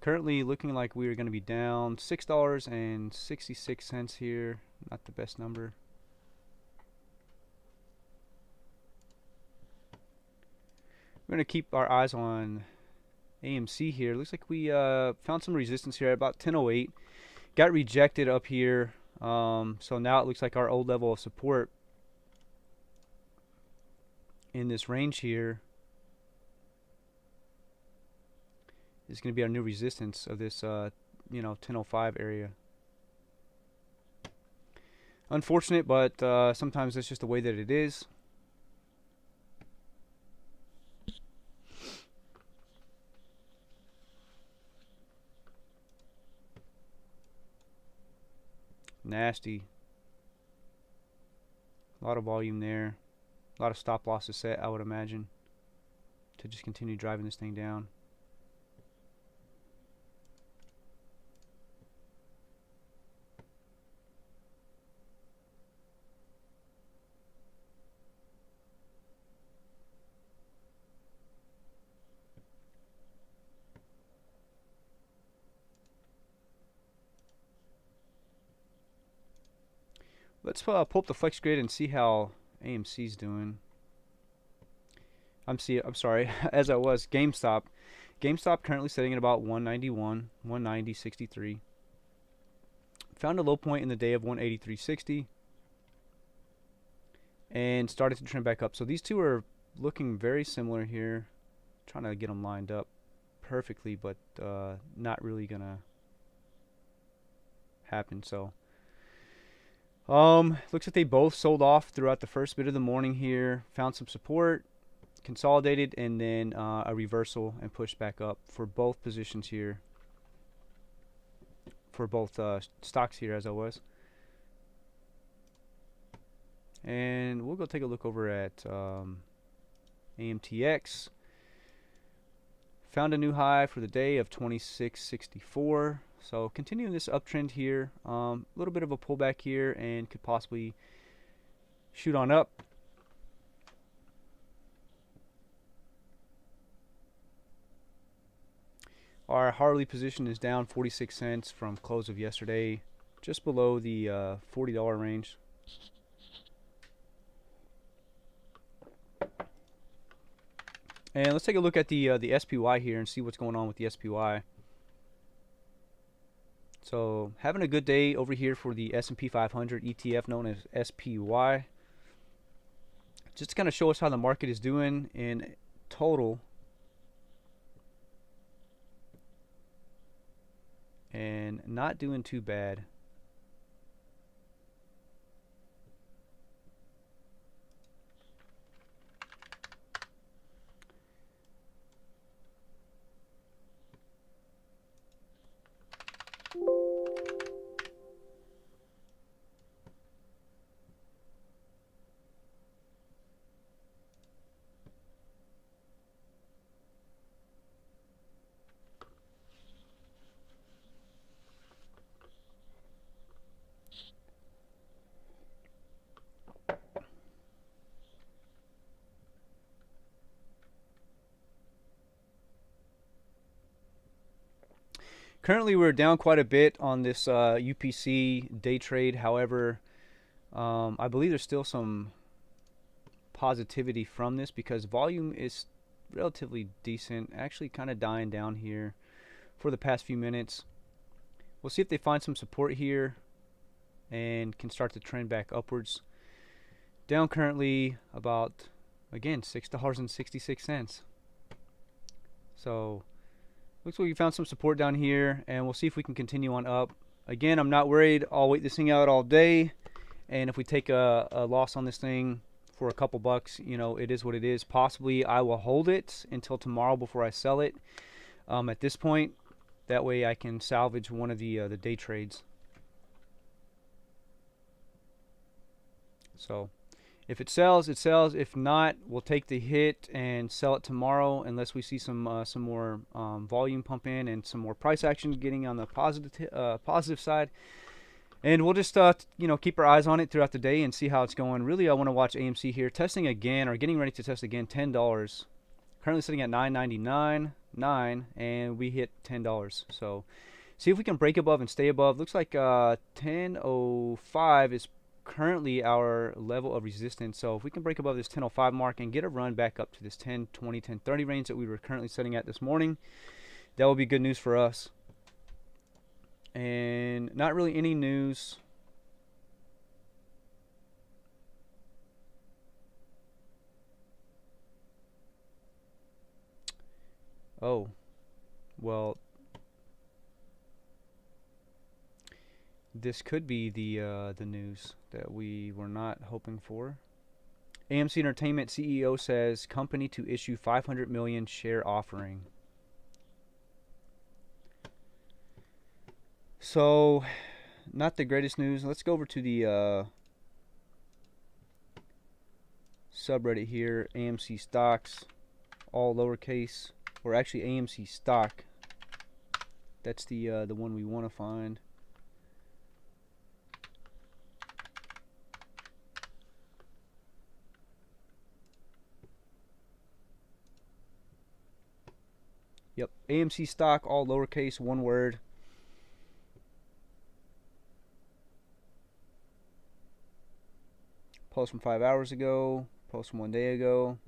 Currently looking like we are going to be down $6.66 here. Not the best number. We're going to keep our eyes on AMC here. Looks like we found some resistance here at about 10.08. Got rejected up here So now it looks like our old level of support in this range here is going to be our new resistance of this 1005 area. Unfortunate, but sometimes that's just the way that it is. Nasty. A lot of volume there. A lot of stop losses set, I would imagine, to just continue driving this thing down. Let's pull up the flex grid and see how AMC's doing. I'm sorry, as I was, GameStop. GameStop currently sitting at about 191, 190.63. Found a low point in the day of 183.60 and started to trend back up. So these two are looking very similar here. Trying to get them lined up perfectly, but not really gonna happen. So looks like they both sold off throughout the first bit of the morning here. Found some support, consolidated, and then a reversal and pushed back up for both positions here. For both stocks here, as I was. And we'll go take a look over at Amtx. Found a new high for the day of 26.64. So continuing this uptrend here, a little bit of a pullback here, and could possibly shoot on up. Our Harley position is down 46 cents from close of yesterday, just below the $40 range. And let's take a look at the SPY here and see what's going on with the SPY. So having a good day over here for the S&P 500 ETF known as SPY. Just to kind of show us how the market is doing in total. And not doing too bad. Currently, we're down quite a bit on this UPC day trade. However, I believe there's still some positivity from this because volume is relatively decent. Actually, kind of dying down here for the past few minutes. We'll see if they find some support here and can start to trend back upwards. Down currently about, again, $6.66. So looks like we found some support down here, and we'll see if we can continue on up. Again, I'm not worried. I'll wait this thing out all day, and if we take a loss on this thing for a couple bucks, you know, it is what it is. Possibly I will hold it until tomorrow before I sell it. At this point, that way I can salvage one of the day trades. So if it sells, it sells. If not, we'll take the hit and sell it tomorrow, unless we see some more volume pump in and some more price action getting on the positive side. And we'll just keep our eyes on it throughout the day and see how it's going. Really, I want to watch AMC here testing again, or getting ready to test again, $10. Currently sitting at $9.99, and we hit $10. So see if we can break above and stay above. Looks like 10.05 is currently our level of resistance. So if we can break above this 10.05 mark and get a run back up to this 10.20, 10.30 range that we were currently sitting at this morning, that will be good news for us. And not really any news Oh, well, this could be the news that we were not hoping for. AMC Entertainment CEO says company to issue 500 million share offering. So, not the greatest news. Let's go over to the subreddit here, AMC stocks, all lowercase, or actually AMC stock. That's the one we want to find. Yep, AMC stock, all lowercase, one word. Post from 5 hours ago. Post from 1 day ago.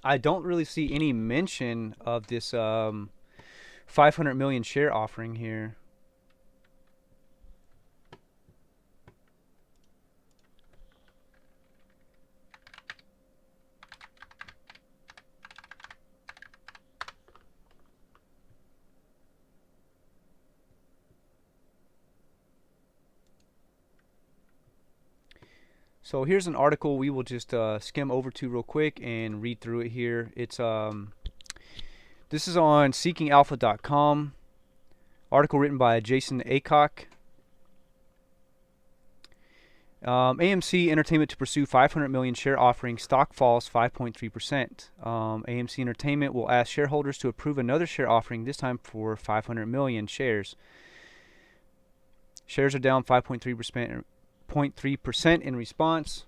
I don't really see any mention of this 500 million share offering here. So here's an article we will just skim over to real quick and read through it here. It's this is on seekingalpha.com. Article written by Jason Aycock. AMC Entertainment to pursue 500 million share offering. Stock falls 5.3%. AMC Entertainment will ask shareholders to approve another share offering, this time for 500 million shares. Shares are down 5.3% in response,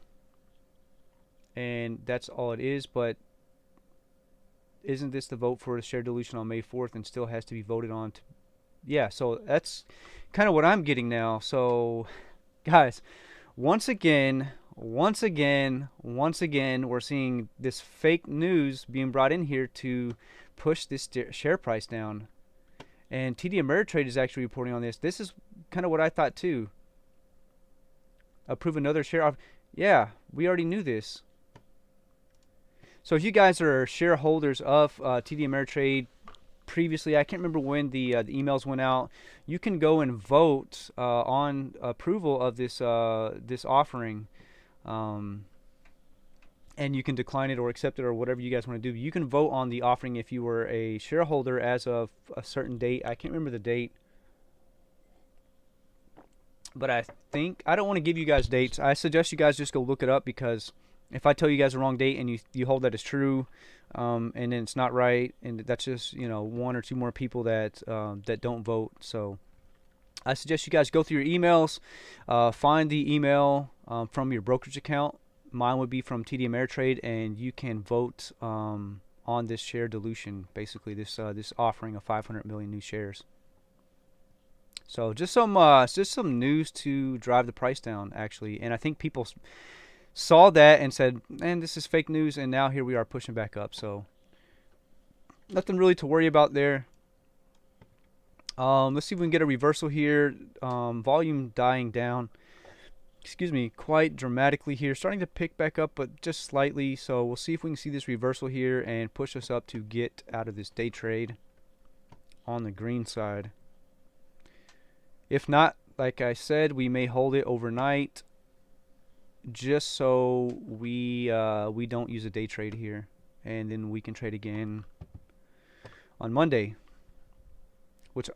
and that's all it is. But isn't this the vote for the share dilution on May 4th and still has to be voted on? Yeah, so that's kind of what I'm getting now. So, guys, once again, we're seeing this fake news being brought in here to push this share price down. And TD Ameritrade is actually reporting on this. This is kind of what I thought too. Approve another share off. Yeah, we already knew this. So if you guys are shareholders of TD Ameritrade previously, I can't remember when the emails went out. You can go and vote on approval of this this offering, and you can decline it or accept it or whatever you guys want to do. You can vote on the offering if you were a shareholder as of a certain date. I can't remember the date, but I think I don't want to give you guys dates. I suggest you guys just go look it up, because if I tell you guys the wrong date and you hold that as true, and then it's not right, and that's just, you know, one or two more people that that don't vote. So I suggest you guys go through your emails, find the email from your brokerage account. Mine would be from TD Ameritrade, and you can vote on this share dilution, basically this this offering of 500 million new shares. So just some news to drive the price down, actually, and I think people saw that and said, "Man, this is fake news," and now here we are pushing back up. So nothing really to worry about there. Let's see if we can get a reversal here. Volume dying down, excuse me, quite dramatically here. Starting to pick back up, but just slightly. So we'll see if we can see this reversal here and push us up to get out of this day trade on the green side. If not, like I said, we may hold it overnight, just so we don't use a day trade here, and then we can trade again on Monday, which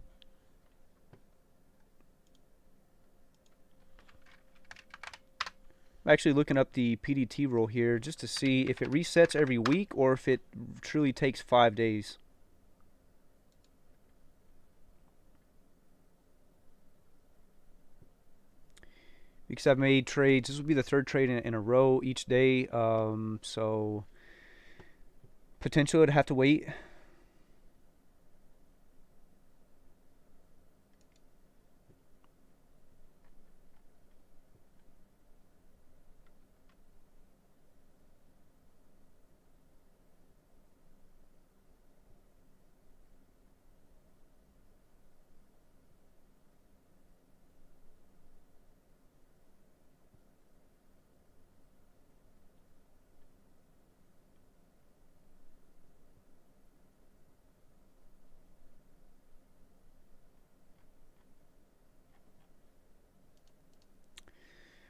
I'm actually looking up the PDT rule here just to see if it resets every week or if it truly takes 5 days. because I've made trades. This will be the third trade in a row each day. So potential to have to wait.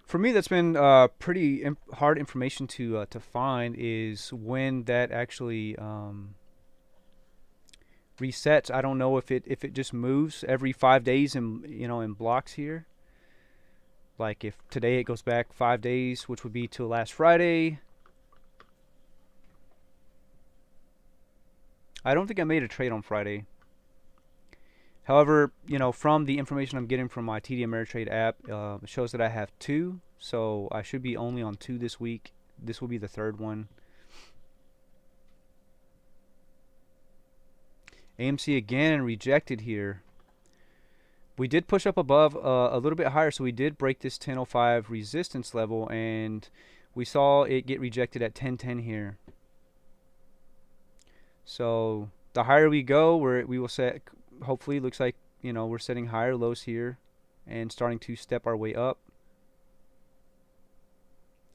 For me, that's been pretty hard information to find is when that actually resets. I don't know if it just moves every 5 days in in blocks here. Like if today it goes back 5 days, which would be till last Friday. I don't think I made a trade on Friday. However, from the information I'm getting from my TD Ameritrade app, it shows that I have two, so I should be only on two this week. This will be the third one. AMC again rejected here. We did push up above a little bit higher, so we did break this 1005 resistance level, and we saw it get rejected at 1010 here. So the higher we go, we will set, hopefully, looks like we're setting higher lows here and starting to step our way up.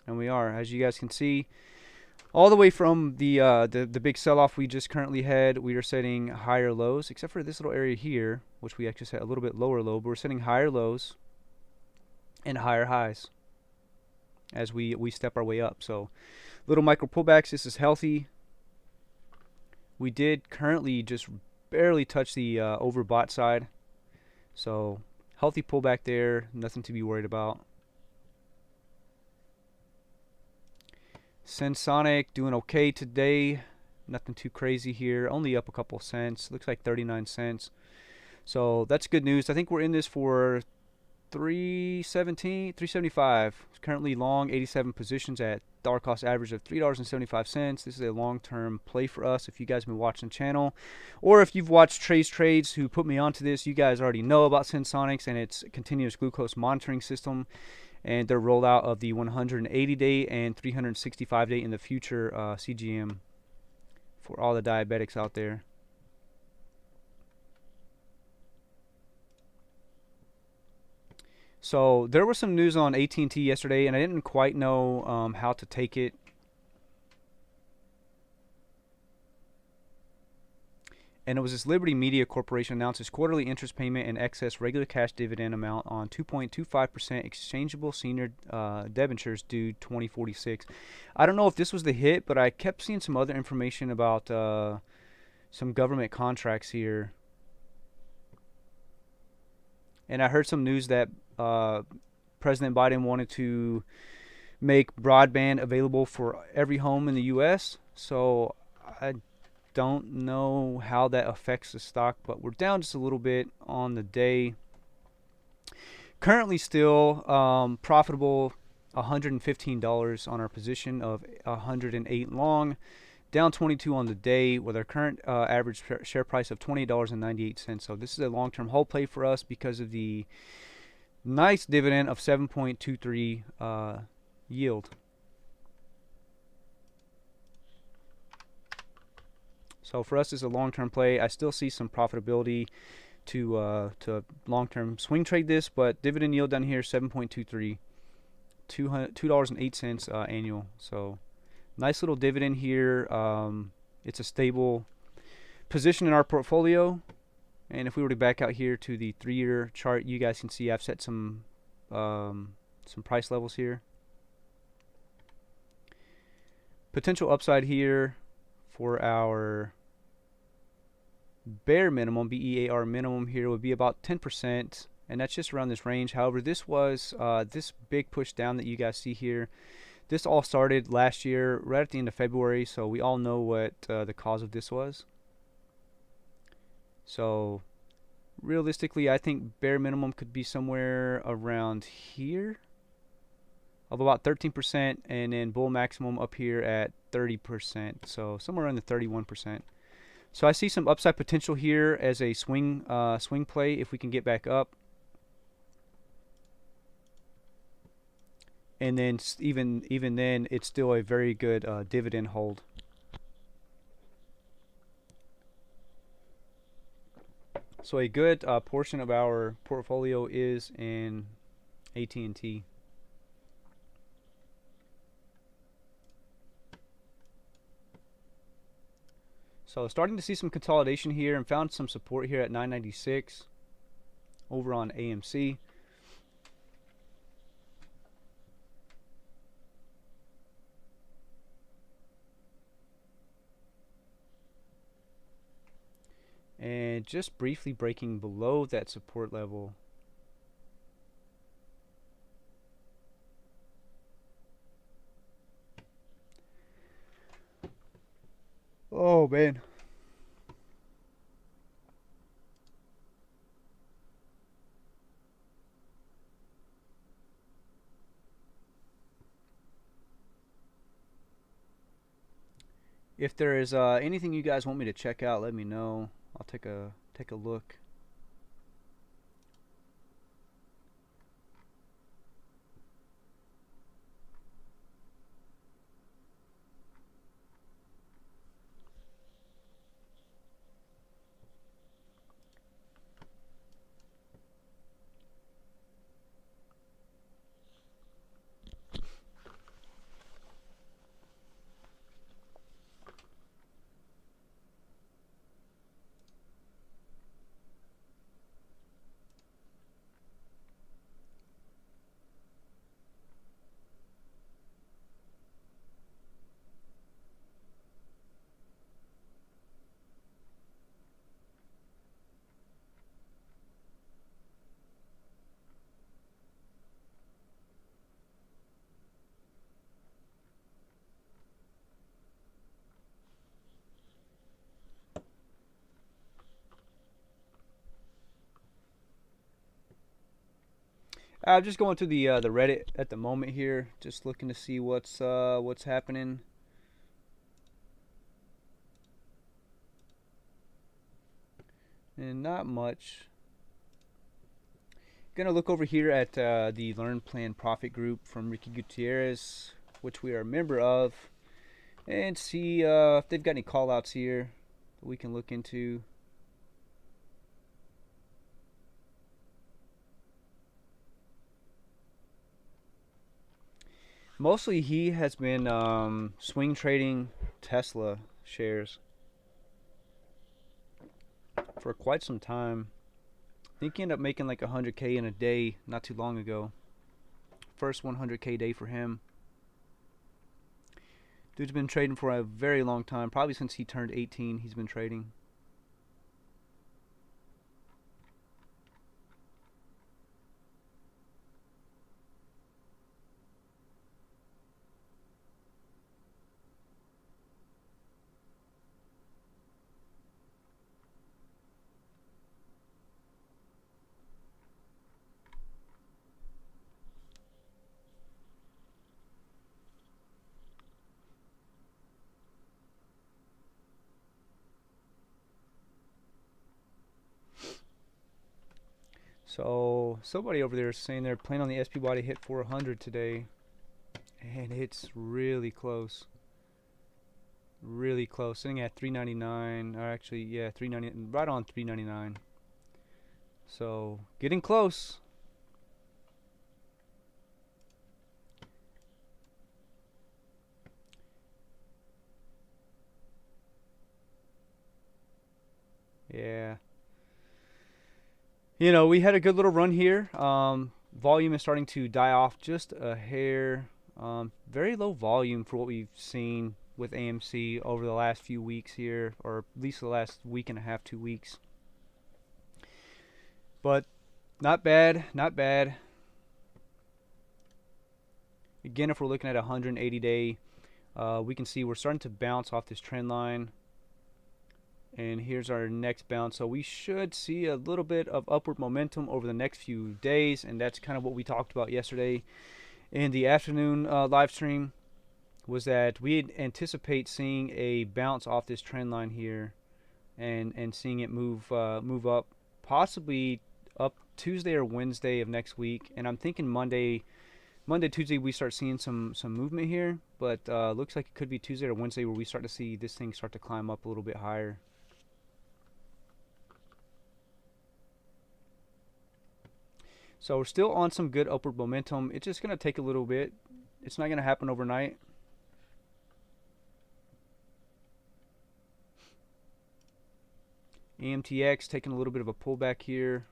And we are, as you guys can see, all the way from the big sell-off we just currently had. We are setting higher lows, except for this little area here, which we actually set a little bit lower low, but we're setting higher lows and higher highs as we step our way up. So little micro pullbacks. This is healthy. We did currently just barely touch the overbought side, so healthy pullback there, nothing to be worried about. Sensonic doing okay today, nothing too crazy here, only up a couple cents, looks like 39 cents, so that's good news. I think we're in this for 375. Currently long 87 positions at dollar cost average of $3.75. This is a long-term play for us. If you guys have been watching the channel, or if you've watched Trades who put me onto this, you guys already know about Sensonics and its continuous glucose monitoring system and their rollout of the 180-day and 365-day in the future CGM for all the diabetics out there. So there was some news on AT&T yesterday, and I didn't quite know how to take it. And it was this Liberty Media Corporation announces quarterly interest payment and excess regular cash dividend amount on 2.25% exchangeable senior debentures due 2046. I don't know if this was the hit, but I kept seeing some other information about some government contracts here. And I heard some news that President Biden wanted to make broadband available for every home in the U.S. So I don't know how that affects the stock, but we're down just a little bit on the day. Currently still profitable, $115 on our position of 108 long. Down 22 on the day with our current average share price of $28.98. So this is a long-term hold play for us because of the nice dividend of 7.23 yield. So for us, it's a long-term play. I still see some profitability to long-term swing trade this, but dividend yield down here 7.23, $2.08 annual. So nice little dividend here. It's a stable position in our portfolio. And if we were to back out here to the 3-year chart, you guys can see I've set some price levels here. Potential upside here for our bare minimum, BEAR minimum here would be about 10%, and that's just around this range. However, this was this big push down that you guys see here. This all started last year, right at the end of February, so we all know what the cause of this was. So realistically, I think bare minimum could be somewhere around here. of about 13%, and then bull maximum up here at 30%, so somewhere around the 31%. So I see some upside potential here as a swing play if we can get back up. And then even then, it's still a very good dividend hold. So a good portion of our portfolio is in AT&T. So starting to see some consolidation here, and found some support here at 996 over on AMC. And just briefly breaking below that support level. Oh man. If there is anything you guys want me to check out, let me know. I'll take a look. I'm just going to the Reddit at the moment here, just looking to see what's happening. And not much. Gonna look over here at the Learn Plan Profit group from Ricky Gutierrez, which we are a member of, and see if they've got any call outs here that we can look into. Mostly he has been swing trading Tesla shares for quite some time. I think he ended up making like 100K in a day not too long ago. First 100K day for him. Dude's been trading for a very long time, probably since he turned 18 he's been trading. So somebody over there is saying they're planning on the SPY to hit 400 today, and it's really close. Really close, sitting at 399, or actually, yeah, 390, right on 399. So getting close. Yeah. You know, we had a good little run here. Volume is starting to die off just a hair. Very low volume for what we've seen with AMC over the last few weeks here, or at least the last week and a half, 2 weeks. But not bad, not bad. Again, if we're looking at a 180-day, we can see we're starting to bounce off this trend line. And here's our next bounce. So we should see a little bit of upward momentum over the next few days, and that's kind of what we talked about yesterday. in the afternoon live stream was that we anticipate seeing a bounce off this trend line here, and seeing it move up, possibly up Tuesday or Wednesday of next week. And I'm thinking Monday, Tuesday we start seeing some movement here, but looks like it could be Tuesday or Wednesday where we start to see this thing start to climb up a little bit higher. So we're still on some good upward momentum. It's just going to take a little bit. It's not going to happen overnight. Amtx taking a little bit of a pullback here.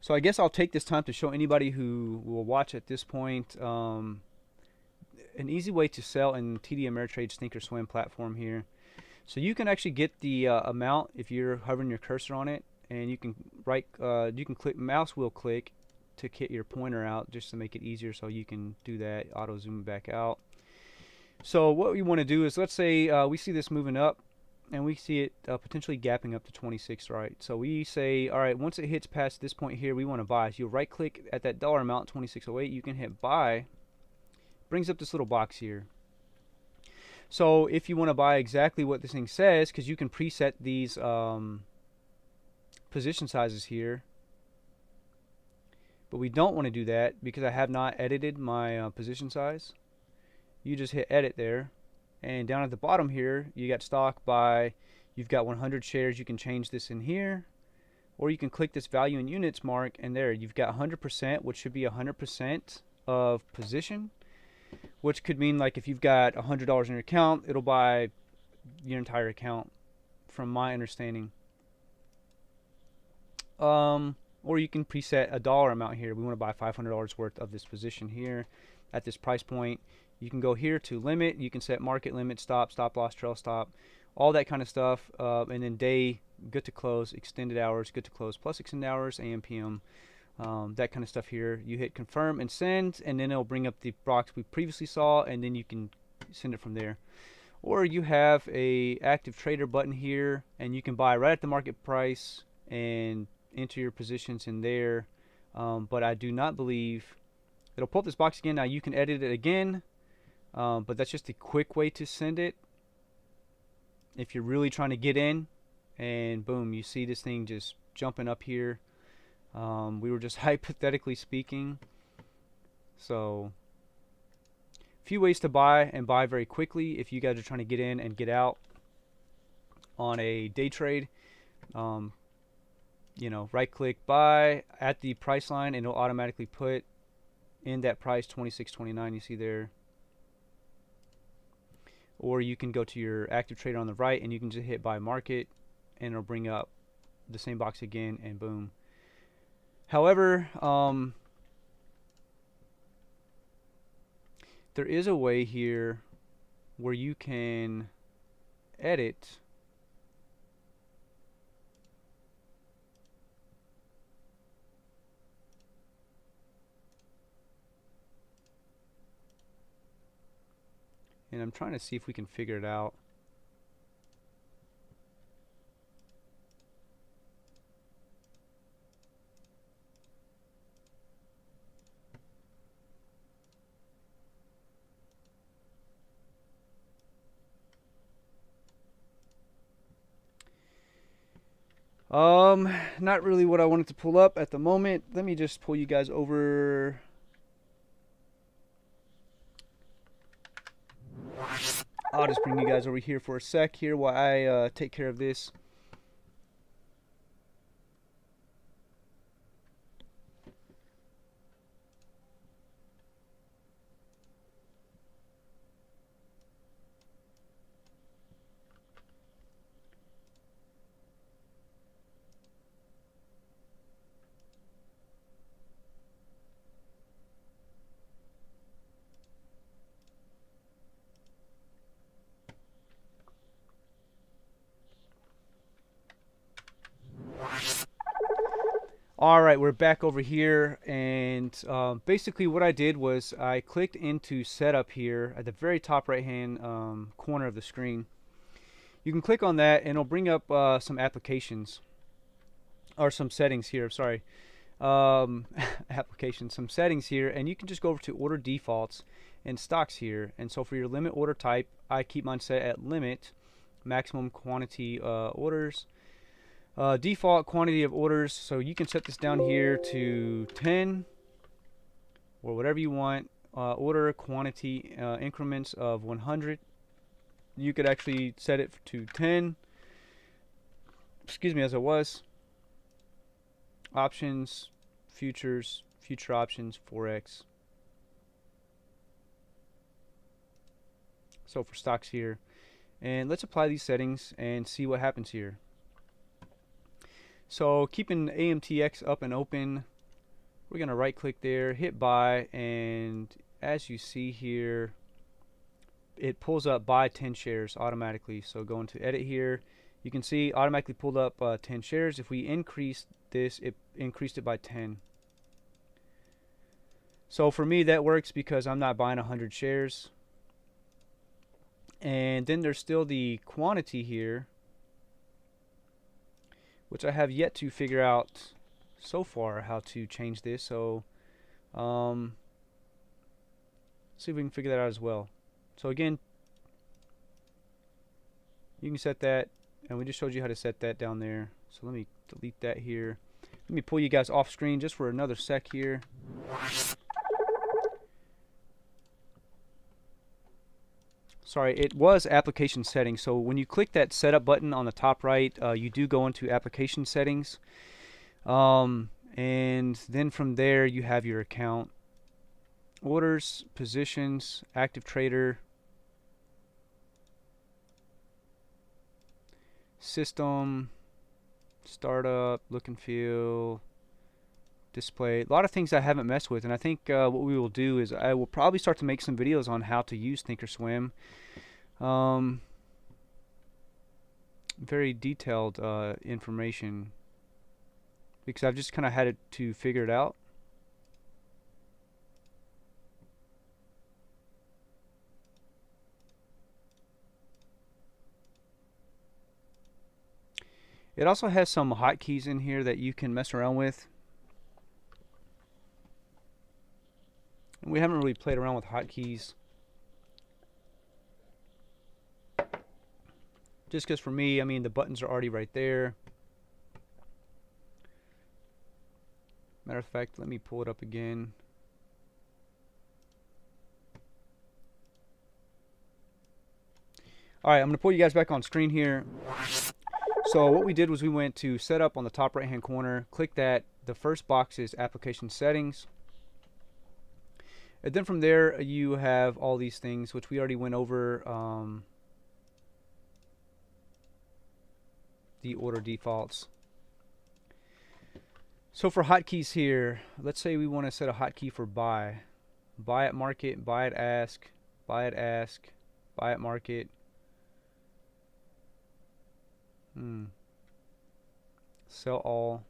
So I guess I'll take this time to show anybody who will watch at this point an easy way to sell in TD Ameritrade's Thinkorswim platform here. So you can actually get the amount if you're hovering your cursor on it, and you can click mouse wheel click to get your pointer out just to make it easier, so you can do that, auto zoom back out. So what we want to do is, let's say we see this moving up and we see it potentially gapping up to 26, right? So we say, all right, once it hits past this point here, we want to buy. So you'll right click at that dollar amount, 2608, you can hit buy. Brings up this little box here. So if you want to buy exactly what this thing says, because you can preset these position sizes here, but we don't want to do that because I have not edited my position size. You just hit edit there, and down at the bottom here you got stock, buy, you've got 100 shares. You can change this in here, or you can click this value in units mark, and there you've got 100%, which should be 100% of position, which could mean like if you've got $100 in your account, it'll buy your entire account, from my understanding. Or you can preset a dollar amount here. We want to buy $500 worth of this position here at this price point. You can go here to limit. You can set market limit, stop loss, trail stop, all that kind of stuff. And then day, good to close, extended hours, good to close, plus extended hours, AM, PM, that kind of stuff here. You hit confirm and send, and then it'll bring up the box we previously saw, and then you can send it from there. Or you have a active trader button here, and you can buy right at the market price and enter your positions in there. But I do not believe it'll pull up this box again. Now you can edit it again, but that's just a quick way to send it if you're really trying to get in. And boom, you see this thing just jumping up here. We were just hypothetically speaking. So a few ways to buy, and buy very quickly if you guys are trying to get in and get out on a day trade. You know, right click buy at the price line, and it'll automatically put in that price, 26.29, you see there. Or you can go to your active trader on the right, and you can just hit buy market, and it'll bring up the same box again, and boom. However, there is a way here where you can edit and I'm trying to see if we can figure it out. Not really what I wanted to pull up at the moment. Let me just pull you guys over. I'll just bring you guys over here for a sec here while I take care of this. Alright, we're back over here, and basically what I did was I clicked into setup here at the very top right hand corner of the screen. You can click on that and it'll bring up some applications, or some settings here, sorry. application, some settings here, and you can just go over to order defaults and stocks here. And so for your limit order type, I keep mine set at limit, maximum quantity orders, default quantity of orders. So you can set this down here to 10 or whatever you want. Order quantity increments of 100. You could actually set it to 10. Excuse me, as it was. Options, futures, future options, forex. So for stocks here, and let's apply these settings and see what happens here. So keeping Amtx up and open, we're gonna right click there, hit buy, and as you see here, it pulls up buy 10 shares automatically. So go into edit here, you can see automatically pulled up 10 shares. If we increase this, it increased it by 10. So for me that works because I'm not buying 100 shares. And then there's still the quantity here, which I have yet to figure out so far how to change this. So see if we can figure that out as well. So again, you can set that, and we just showed you how to set that down there. So let me delete that here. Let me pull you guys off screen just for another sec here. Sorry, it was application settings. So when you click that setup button on the top right, you do go into application settings. And then from there you have your account, orders, positions, active trader, system, startup, look and feel, display. A lot of things I haven't messed with, and I think what we will do is I will probably start to make some videos on how to use thinkorswim. Very detailed information, because I've just kind of had to figure it out. It also has some hotkeys in here that you can mess around with. And we haven't really played around with hotkeys, just because for me, I mean, the buttons are already right there. Matter of fact, let me pull it up again. Alright, I'm going to pull you guys back on screen here. So what we did was we went to setup on the top right hand corner, click that. The first box is application settings. And then from there you have all these things which we already went over. The order defaults. So for hotkeys here, let's say we want to set a hotkey for buy. Buy at market, buy at ask, buy at ask, buy at market. Sell all.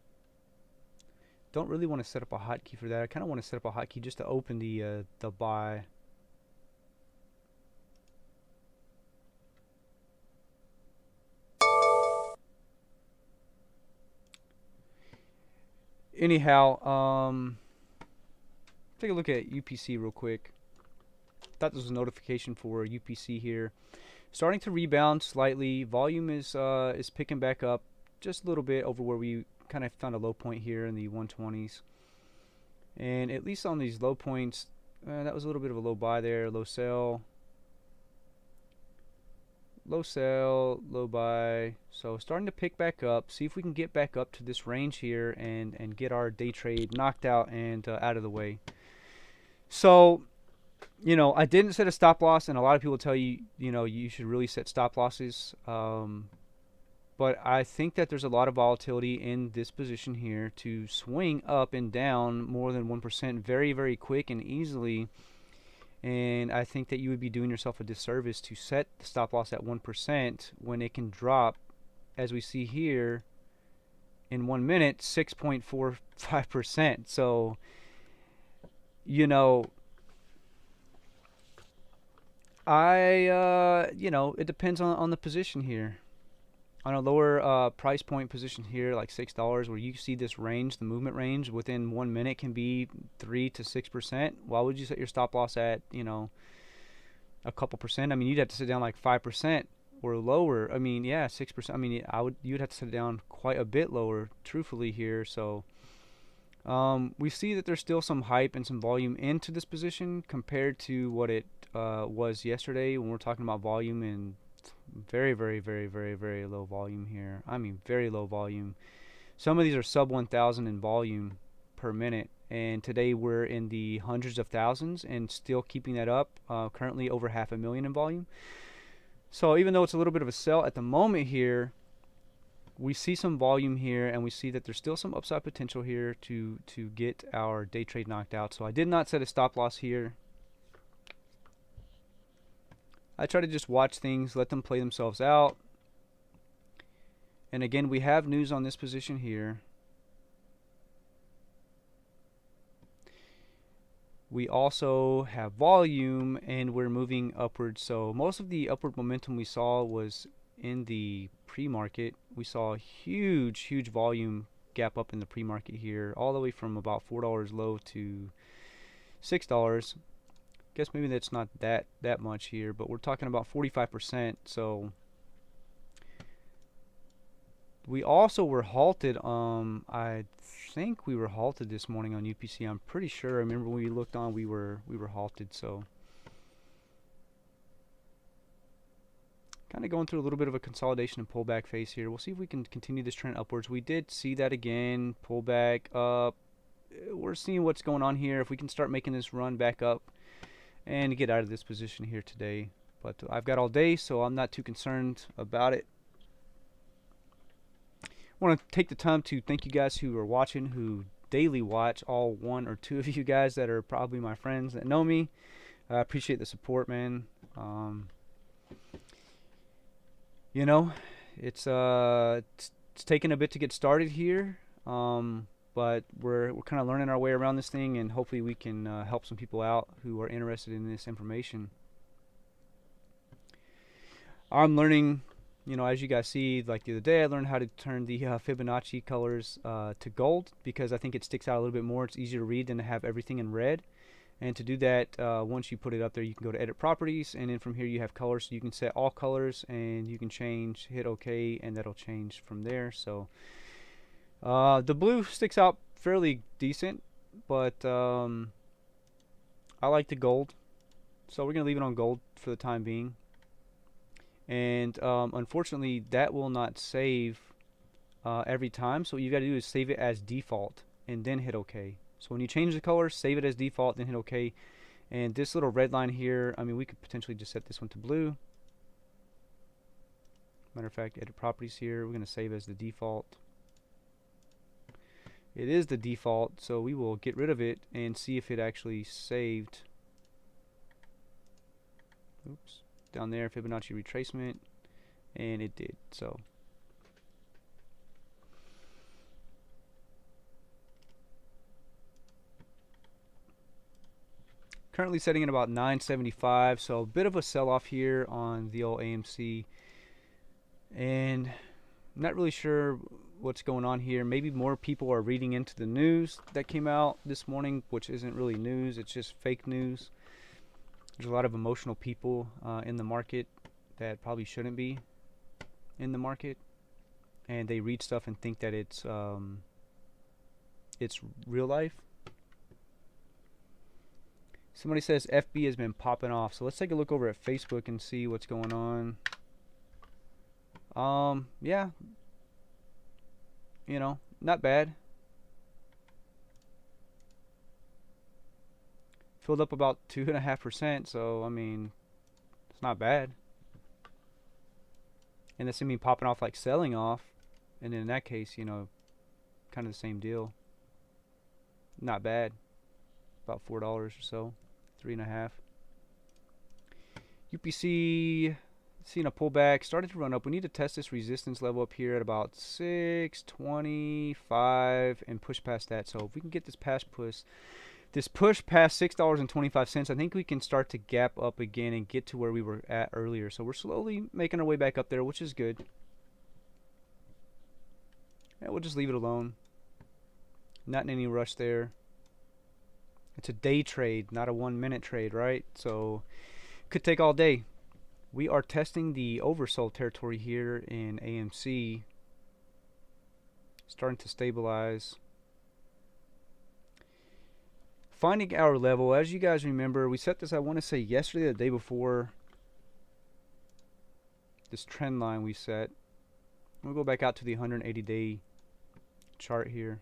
Don't really want to set up a hotkey for that. I kind of want to set up a hotkey just to open the buy. Anyhow, take a look at UPC real quick. Thought this was a notification for UPC here. Starting to rebound slightly. Volume is picking back up just a little bit over where we kind of found a low point here in the 120s. And at least on these low points, that was a little bit of a low buy there, low sell, low buy. So starting to pick back up. See if we can get back up to this range here and get our day trade knocked out and out of the way. So, you know, I didn't set a stop loss, and a lot of people tell you, you know, you should really set stop losses. But I think that there's a lot of volatility in this position here to swing up and down more than 1% very, very quick and easily. And I think that you would be doing yourself a disservice to set the stop loss at 1% when it can drop, as we see here, in 1 minute, 6.45%. So, you know, you know, it depends on the position here. on a lower price point position here, like $6, where you see this range, the movement range within 1 minute can be 3 to 6%. Why would you set your stop loss at, you know, a couple percent? I mean, you'd have to sit down like 5% or lower. I mean, yeah, 6%. I mean, you'd have to sit down quite a bit lower, truthfully here. So we see that there's still some hype and some volume into this position compared to what it was yesterday when we're talking about volume, and very, very, very, very, very low volume here. I mean, very low volume. Some of these are sub 1,000 in volume per minute, and today we're in the hundreds of thousands and still keeping that up. Currently over 500,000 in volume. So even though it's a little bit of a sell at the moment here, we see some volume here, and we see that there's still some upside potential here to get our day trade knocked out. So I did not set a stop loss here. I try to just watch things, let them play themselves out. And again, we have news on this position here. We also have volume, and we're moving upwards. So most of the upward momentum we saw was in the pre-market. We saw a huge volume gap up in the pre-market here, all the way from about $4 low to $6. Guess maybe that's not that much here, but we're talking about 45%. So we also were halted. I think we were halted this morning on UPC. I'm pretty sure. I remember when we looked on, we were halted. So kind of going through a little bit of a consolidation and pullback phase here. We'll see if we can continue this trend upwards. We did see that again, pull back up. We're seeing what's going on here. If we can start making this run back up and get out of this position here today. But I've got all day, so I'm not too concerned about it. I want to take the time to thank you guys who are watching, who daily watch, all 1 or 2 of you guys that are probably my friends that know me. I appreciate the support, man. You know, it's taken a bit to get started here, but we're kind of learning our way around this thing, and hopefully we can help some people out who are interested in this information. I'm learning, you know, as you guys see, like the other day, I learned how to turn the Fibonacci colors to gold, because I think it sticks out a little bit more. It's easier to read than to have everything in red. And to do that, once you put it up there, you can go to edit properties, and then from here you have colors. So you can set all colors, and you can change, hit OK, and that'll change from there. So the blue sticks out fairly decent, but I like the gold. So we're going to leave it on gold for the time being. And unfortunately, that will not save every time. So what you got to do is save it as default and then hit OK. So when you change the color, save it as default, then hit OK. And this little red line here, I mean, we could potentially just set this one to blue. Matter of fact, edit properties here. We're going to save as the default. It is the default, so we will get rid of it and see if it actually saved. Oops. Down there, Fibonacci retracement, and it did. So currently setting at about 975, so a bit of a sell-off here on the old AMC, and I'm not really sure what's going on here. Maybe more people are reading into the news that came out this morning, which isn't really news, it's just fake news. There's a lot of emotional people in the market that probably shouldn't be in the market, and they read stuff and think that it's real life. Somebody says FB has been popping off, so let's take a look over at Facebook and see what's going on. Yeah, you know, not bad. Filled up about 2.5%, so I mean, it's not bad. And that's me popping off like selling off, and in that case, you know, kind of the same deal. Not bad. About $4 or so, 3.5. UPC seeing a pullback, started to run up. We need to test this resistance level up here at about 625 and push past that. So if we can get this push past $6.25, I think we can start to gap up again and get to where we were at earlier. So we're slowly making our way back up there, which is good. And we'll just leave it alone. Not in any rush there. It's a day trade, not a 1 minute trade, right? So could take all day. We are testing the oversold territory here in AMC. Starting to stabilize. Finding our level, as you guys remember, we set this, I want to say yesterday or the day before. This trend line we set. We'll go back out to the 180-day chart here.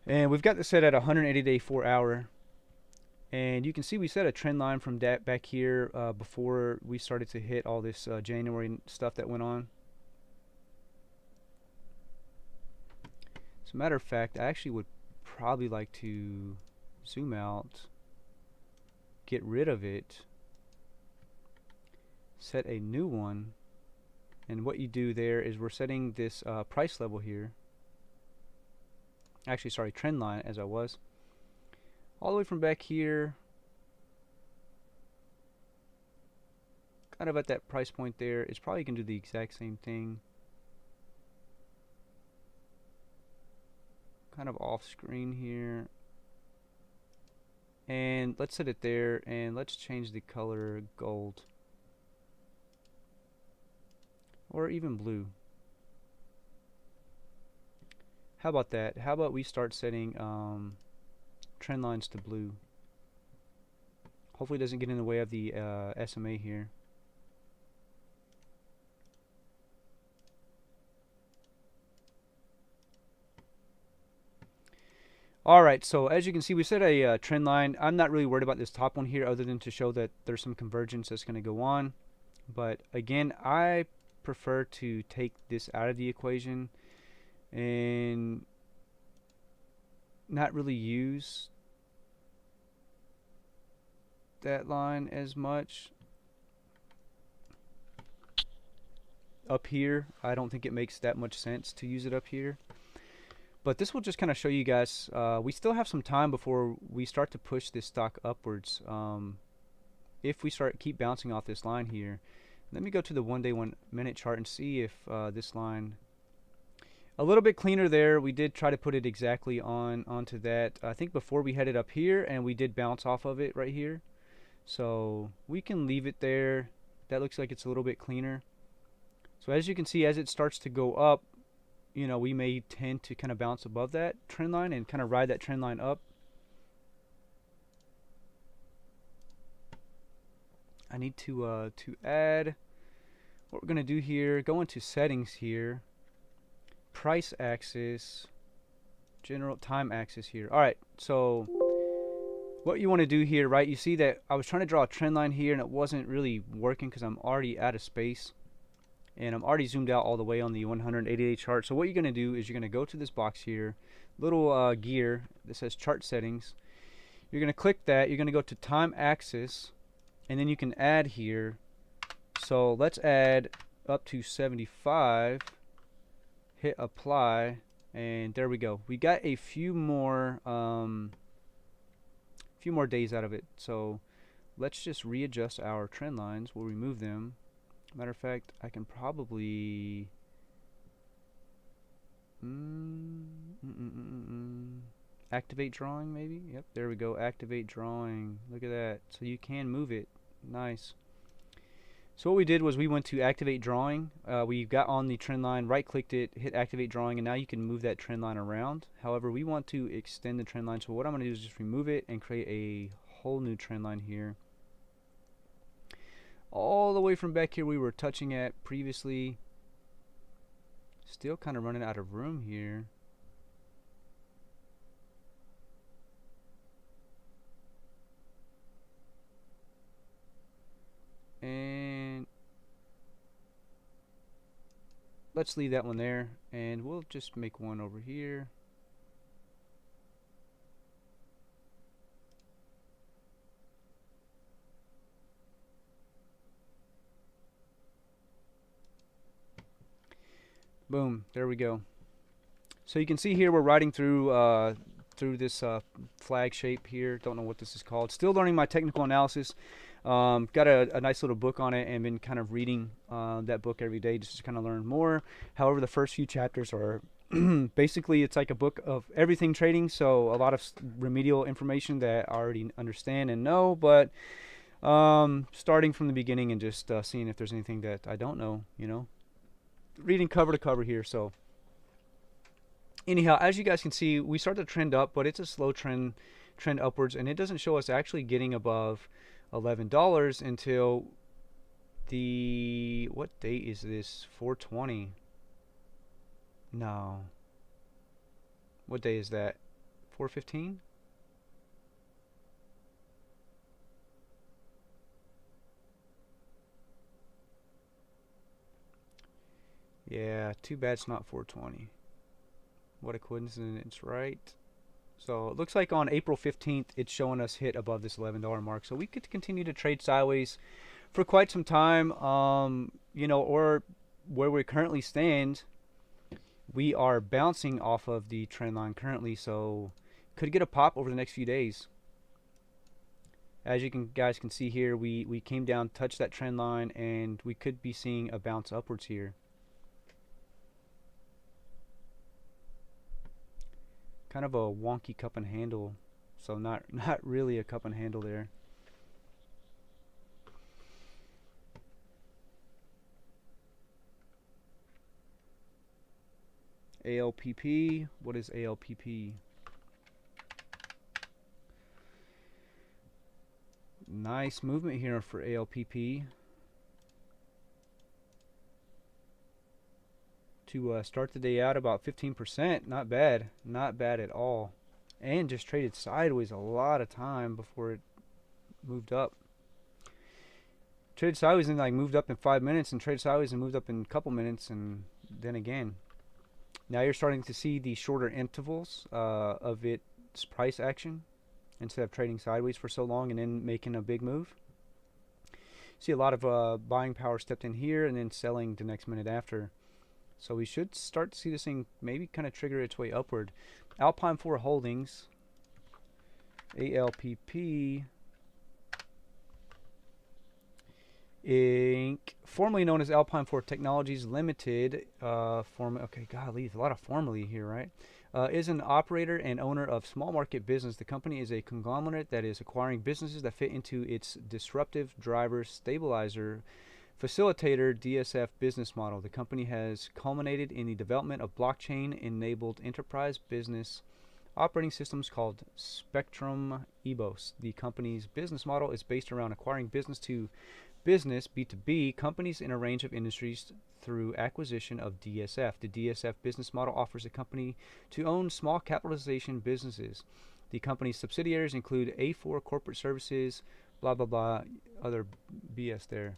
And we've got this set at 180-day 4-hour. And you can see we set a trend line from that back here before we started to hit all this January stuff that went on. As a matter of fact, I actually would probably like to zoom out, get rid of it, set a new one, and what you do there is we're setting this price level here. Actually, sorry, trend line as I was. All the way from back here, kind of at that price point there. It's probably going to do the exact same thing. Kind of off screen here. And let's set it there, and let's change the color gold. Or even blue. How about that? How about we start setting trend lines to blue? Hopefully it doesn't get in the way of the SMA here. Alright, so as you can see, we set a trend line. I'm not really worried about this top one here other than to show that there's some convergence that's going to go on. But again, I prefer to take this out of the equation and not really use that line as much. Up here, I don't think it makes that much sense to use it up here. But this will just kind of show you guys, we still have some time before we start to push this stock upwards. If we keep bouncing off this line here. Let me go to the 1 day 1 minute chart and see if this line, a little bit cleaner there. We did try to put it exactly onto that. I think before we headed up here, and we did bounce off of it right here. So we can leave it there. That looks like it's a little bit cleaner. So as you can see, as it starts to go up, you know, we may tend to kind of bounce above that trend line and kind of ride that trend line up. I need to add, what we're going to do here, go into settings here, price axis, general time axis here. Alright, so what you want to do here, right, you see that I was trying to draw a trend line here and it wasn't really working because I'm already out of space. And I'm already zoomed out all the way on the 180-day chart. So what you're going to do is you're going to go to this box here, little gear that says chart settings. You're going to click that. You're going to go to time axis, and then you can add here. So let's add up to 75. Hit apply, and there we go. We got a few more days out of it. So let's just readjust our trend lines. We'll remove them. Matter of fact, I can probably activate drawing maybe. Yep, there we go. Activate drawing. Look at that. So you can move it. Nice. So what we did was we went to activate drawing. We got on the trend line, right clicked it, hit activate drawing, and now you can move that trend line around. However, we want to extend the trend line. So what I'm going to do is just remove it and create a whole new trend line here. All the way from back here we were touching at previously. Still kind of running out of room here. And let's leave that one there, and we'll just make one over here. Boom, there we go. So you can see here we're riding through this flag shape here. Don't know what this is called. Still learning my technical analysis. Got a nice little book on it and been kind of reading that book every day just to kind of learn more. However, the first few chapters are basically it's like a book of everything trading, so a lot of remedial information that I already understand and know, but starting from the beginning and just seeing if there's anything that I don't know, reading cover to cover here. So anyhow, as you guys can see, we start to trend up, but it's a slow trend upwards, and it doesn't show us actually getting above $11 until the, what date is this? 420. No. What day is that? 415? Yeah, too bad it's not 420. What a coincidence, right? So it looks like on April 15th, it's showing us hit above this $11 mark. So we could continue to trade sideways for quite some time, or where we currently stand, we are bouncing off of the trend line currently. So could get a pop over the next few days. As you guys can see here, we came down, touched that trend line, and we could be seeing a bounce upwards here. Kind of a wonky cup and handle, so not really a cup and handle there. ALPP, what is ALPP? Nice movement here for ALPP to start the day out, about 15%. Not bad, not bad at all, and just traded sideways a lot of time before it moved up. Traded sideways and like moved up in 5 minutes, and traded sideways and moved up in a couple minutes, and then again. Now you're starting to see the shorter intervals of its price action instead of trading sideways for so long and then making a big move. See a lot of buying power stepped in here and then selling the next minute after. So we should start to see this thing maybe kind of trigger its way upward. Alpine 4 Holdings, ALPP Inc., formerly known as Alpine 4 Technologies Limited, okay, golly, a lot of formally here, right? Is an operator and owner of small market business. The company is a conglomerate that is acquiring businesses that fit into its disruptive driver stabilizer facilitator DSF business model. The company has culminated in the development of blockchain-enabled enterprise business operating systems called Spectrum EBOS. The company's business model is based around acquiring business to business B2B companies in a range of industries through acquisition of DSF. The DSF business model offers a company to own small capitalization businesses. The company's subsidiaries include A4 Corporate Services, blah blah blah, other BS there.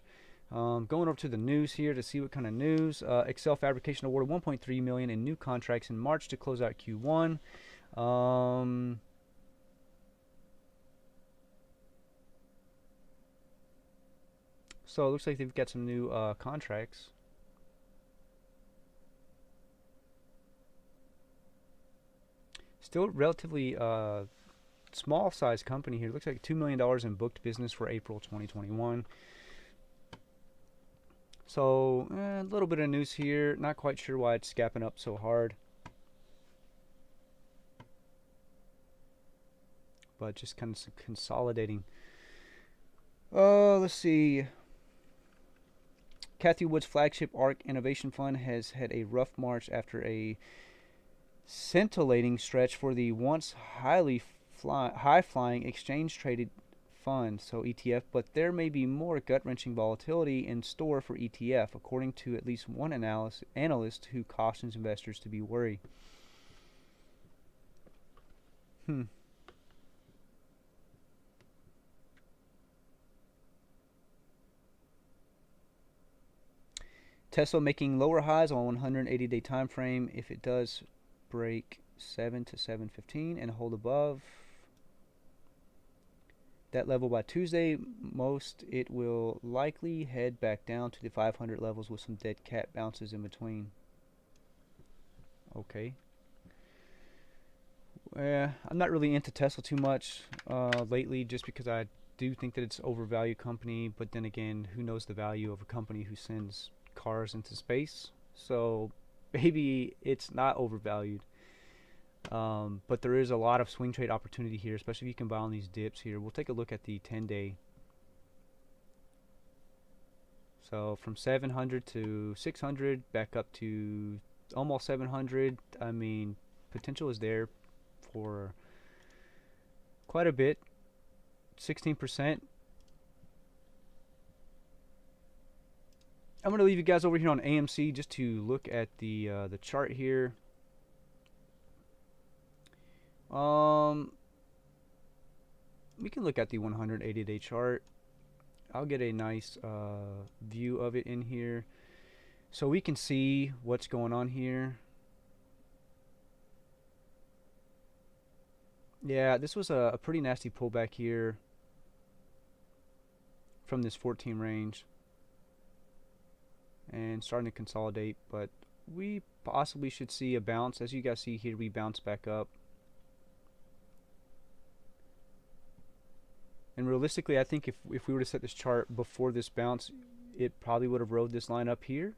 Going over to the news here to see what kind of news. Excel Fabrication awarded $1.3 million in new contracts in March to close out Q1. So it looks like they've got some new contracts. Still relatively small size company here. Looks like $2 million in booked business for April 2021. So a little bit of news here. Not quite sure why it's gapping up so hard, but just kind of consolidating. Let's see. Kathy Wood's flagship ARC Innovation Fund has had a rough March after a scintillating stretch for the once high-flying exchange-traded fund, so ETF, but there may be more gut-wrenching volatility in store for ETF, according to at least one analyst who cautions investors to be wary. Tesla making lower highs on 180-day time frame. If it does break 7 to 715 and hold above that level by Tuesday, it will likely head back down to the 500 levels with some dead cat bounces in between. Okay. I'm not really into Tesla too much lately, just because I do think that it's overvalued company, but then again, who knows the value of a company who sends cars into space? So maybe it's not overvalued. But there is a lot of swing trade opportunity here, especially if you can buy on these dips here. We'll take a look at the 10-day. So from 700 to 600, back up to almost 700. I mean, potential is there for quite a bit. 16%. I'm going to leave you guys over here on AMC just to look at the chart here. We can look at the 180-day chart. I'll get a nice view of it in here so we can see what's going on here. Yeah, this was a pretty nasty pullback here from this 14 range and starting to consolidate, but we possibly should see a bounce. As you guys see here, we bounce back up. And realistically, I think if we were to set this chart before this bounce, it probably would have rode this line up here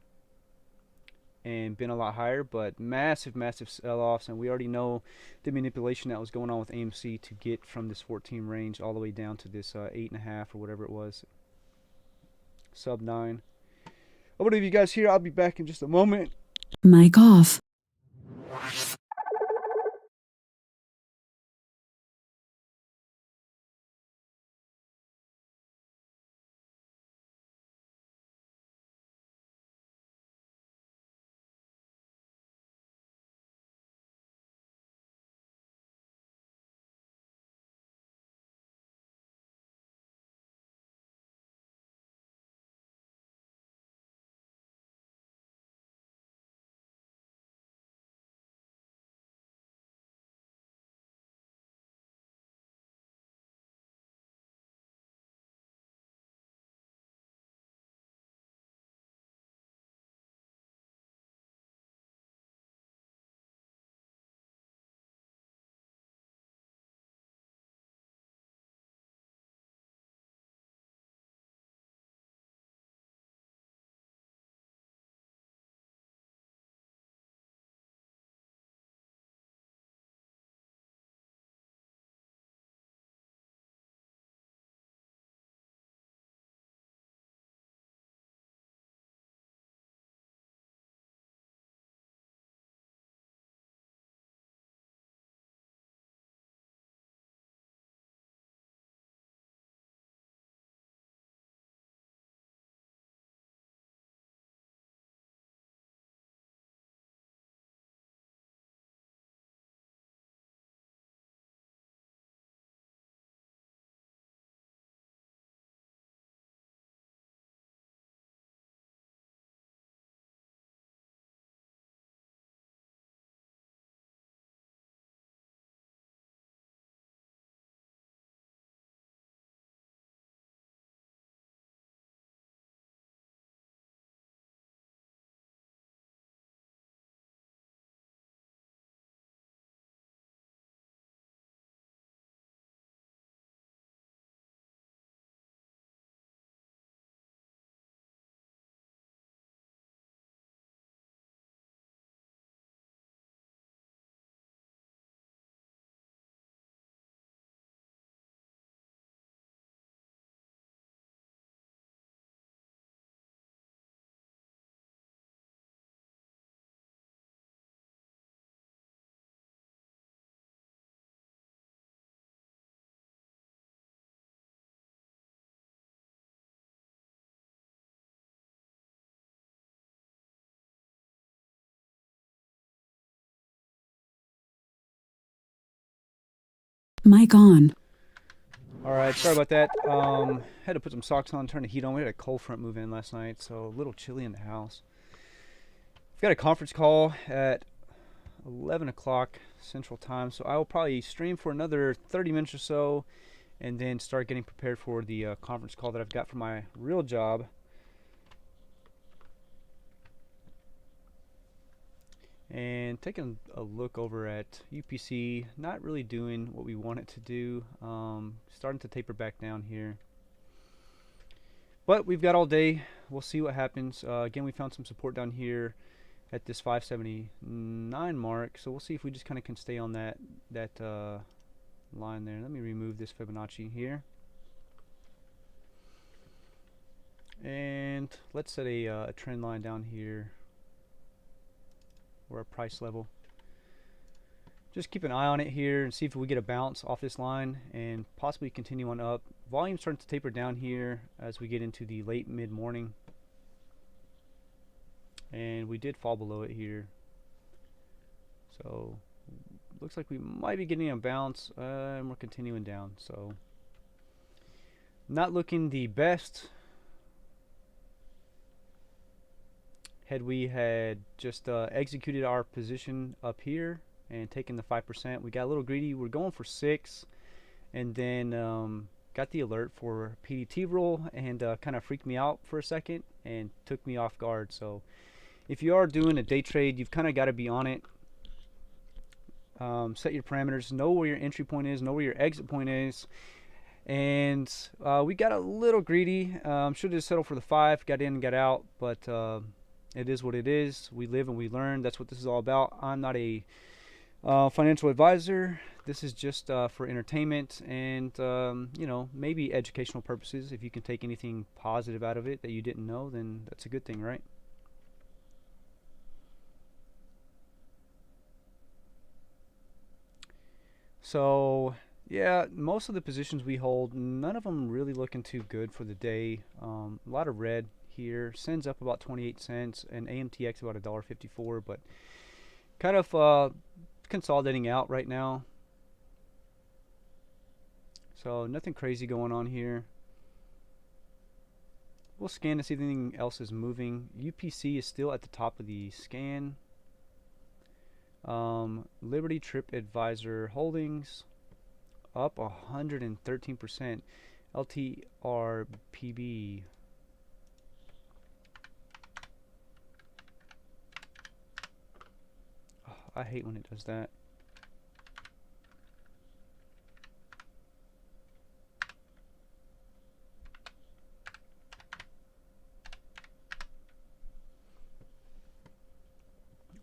and been a lot higher, but massive sell-offs, and we already know the manipulation that was going on with AMC to get from this 14 range all the way down to this 8.5 or whatever it was, sub 9. I'm gonna leave you guys here. I'll be back in just a moment. Mic off. Mic on. Alright, sorry about that. Had to put some socks on, turn the heat on. We had a cold front move in last night, so a little chilly in the house. We've got a conference call at 11 o'clock Central Time, so I will probably stream for another 30 minutes or so and then start getting prepared for the conference call that I've got for my real job. And taking a look over at UPC, not really doing what we want it to do. Starting to taper back down here. But we've got all day. We'll see what happens. Again, we found some support down here at this 579 mark. So we'll see if we just kind of can stay on that line there. Let me remove this Fibonacci here. And let's set a trend line down here, or a price level. Just keep an eye on it here and see if we get a bounce off this line and possibly continue on up. Volume starting to taper down here as we get into the late mid-morning. And we did fall below it here. So looks like we might be getting a bounce, and we're continuing down. So not looking the best. Had we had just executed our position up here and taken the 5%, we got a little greedy. We're going for 6, and then got the alert for PDT rule, and kind of freaked me out for a second and took me off guard. So if you are doing a day trade, you've kind of got to be on it. Set your parameters, know where your entry point is, know where your exit point is. And we got a little greedy. Should have settled for the 5, got in and got out, but it is what it is. We live and we learn. That's what this is all about. I'm not a financial advisor. This is just for entertainment and you know, maybe educational purposes. If you can take anything positive out of it that you didn't know, then that's a good thing, right? So yeah, most of the positions we hold, none of them really looking too good for the day. A lot of red here. Sends up about 28 cents, and Amtx about $1.54, but kind of consolidating out right now. So nothing crazy going on here. We'll scan to see if anything else is moving. UPC is still at the top of the scan. Liberty Trip Advisor Holdings up 113%. LTRPB I hate when it does that.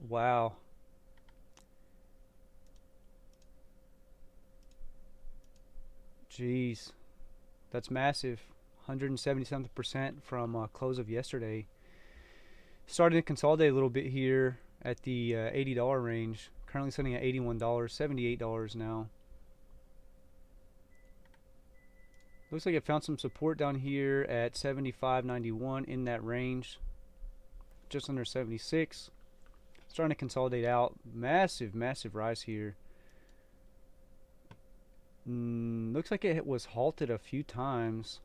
Wow. Jeez. That's massive. 170% from close of yesterday. Starting to consolidate a little bit here at the $80 range. Currently sitting at $81, $78 now. Looks like it found some support down here at 75.91 in that range. Just under 76. Starting to consolidate out. Massive, massive rise here. Looks like it was halted a few times.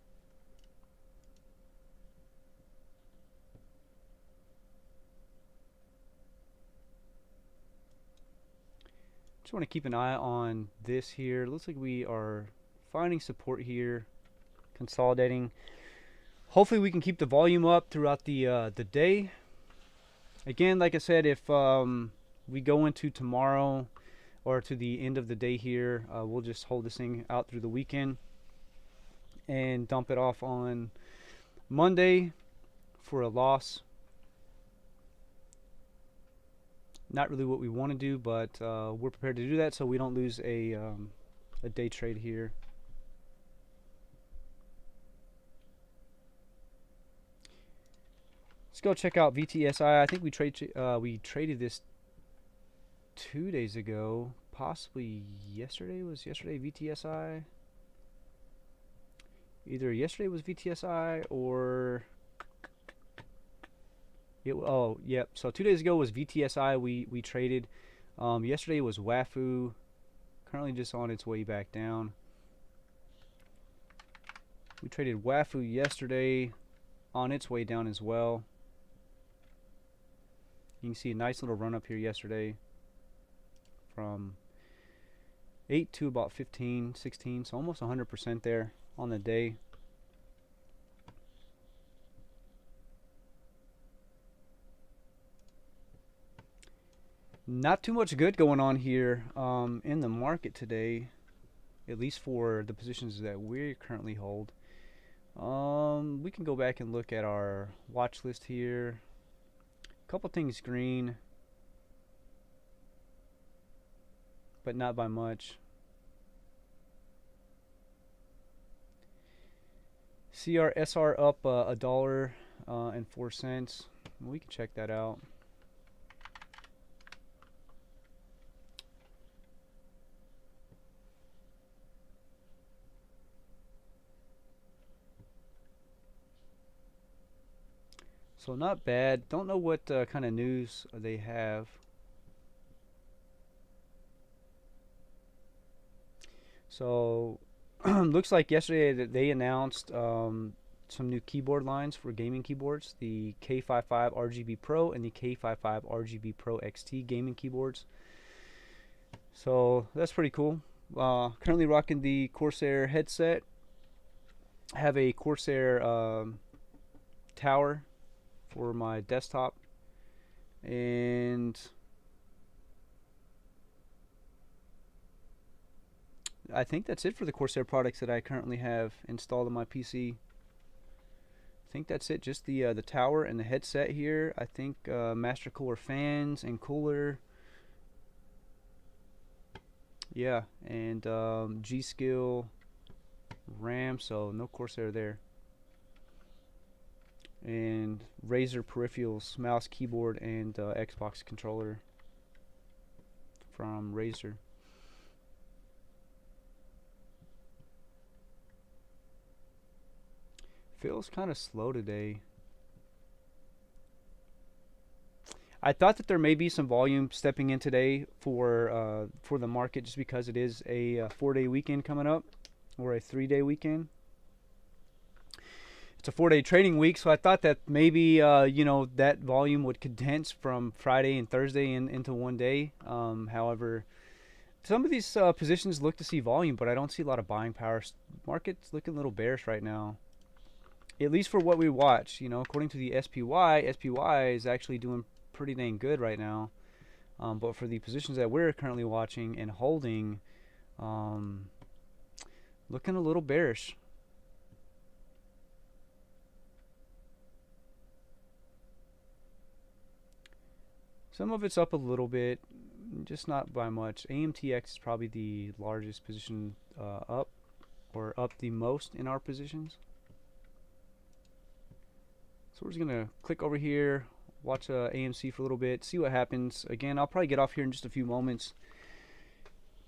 Just want to keep an eye on this here. Looks like we are finding support here, consolidating. Hopefully we can keep the volume up throughout the day. Again, like I said, if we go into tomorrow or to the end of the day here, we'll just hold this thing out through the weekend and dump it off on Monday for a loss. Not really what we want to do, but we're prepared to do that so we don't lose a day trade here. Let's go check out VTSI. I think we traded this 2 days ago, possibly yesterday. Was yesterday VTSI? Either yesterday was VTSI or oh, yep. So 2 days ago was VTSI. We traded. Yesterday was WAFU. Currently just on its way back down. We traded WAFU yesterday, on its way down as well. You can see a nice little run up here yesterday from 8 to about 15, 16, so almost 100% there on the day. Not too much good going on here in the market today, at least for the positions that we currently hold. We can go back and look at our watch list here. A couple things green, but not by much. See our SR up $1.04. We can check that out. So not bad. Don't know what kind of news they have. So looks like yesterday that they announced some new keyboard lines for gaming keyboards, the K55 RGB Pro and the K55 RGB Pro XT gaming keyboards. So that's pretty cool. Currently rocking the Corsair headset. Have a Corsair tower for my desktop, and I think that's it for the Corsair products that I currently have installed on my PC. I think that's it. Just the tower and the headset here. I think Master Cooler fans and cooler. Yeah, and G-Skill RAM. So no Corsair there. And Razer peripherals, mouse, keyboard, and Xbox controller from Razer. Feels kind of slow today. I thought that there may be some volume stepping in today for the market, just because it is a 4-day weekend coming up, or a 3-day weekend. It's a 4-day trading week, so I thought that maybe that volume would condense from Friday and Thursday into one day. However, some of these positions look to see volume, but I don't see a lot of buying power. Market's looking a little bearish right now, at least for what we watch. According to the SPY is actually doing pretty dang good right now. But for the positions that we're currently watching and holding, looking a little bearish. Some of it's up a little bit, just not by much. Amtx is probably the largest position up, or up the most in our positions. So we're just going to click over here, watch AMC for a little bit, see what happens. Again, I'll probably get off here in just a few moments,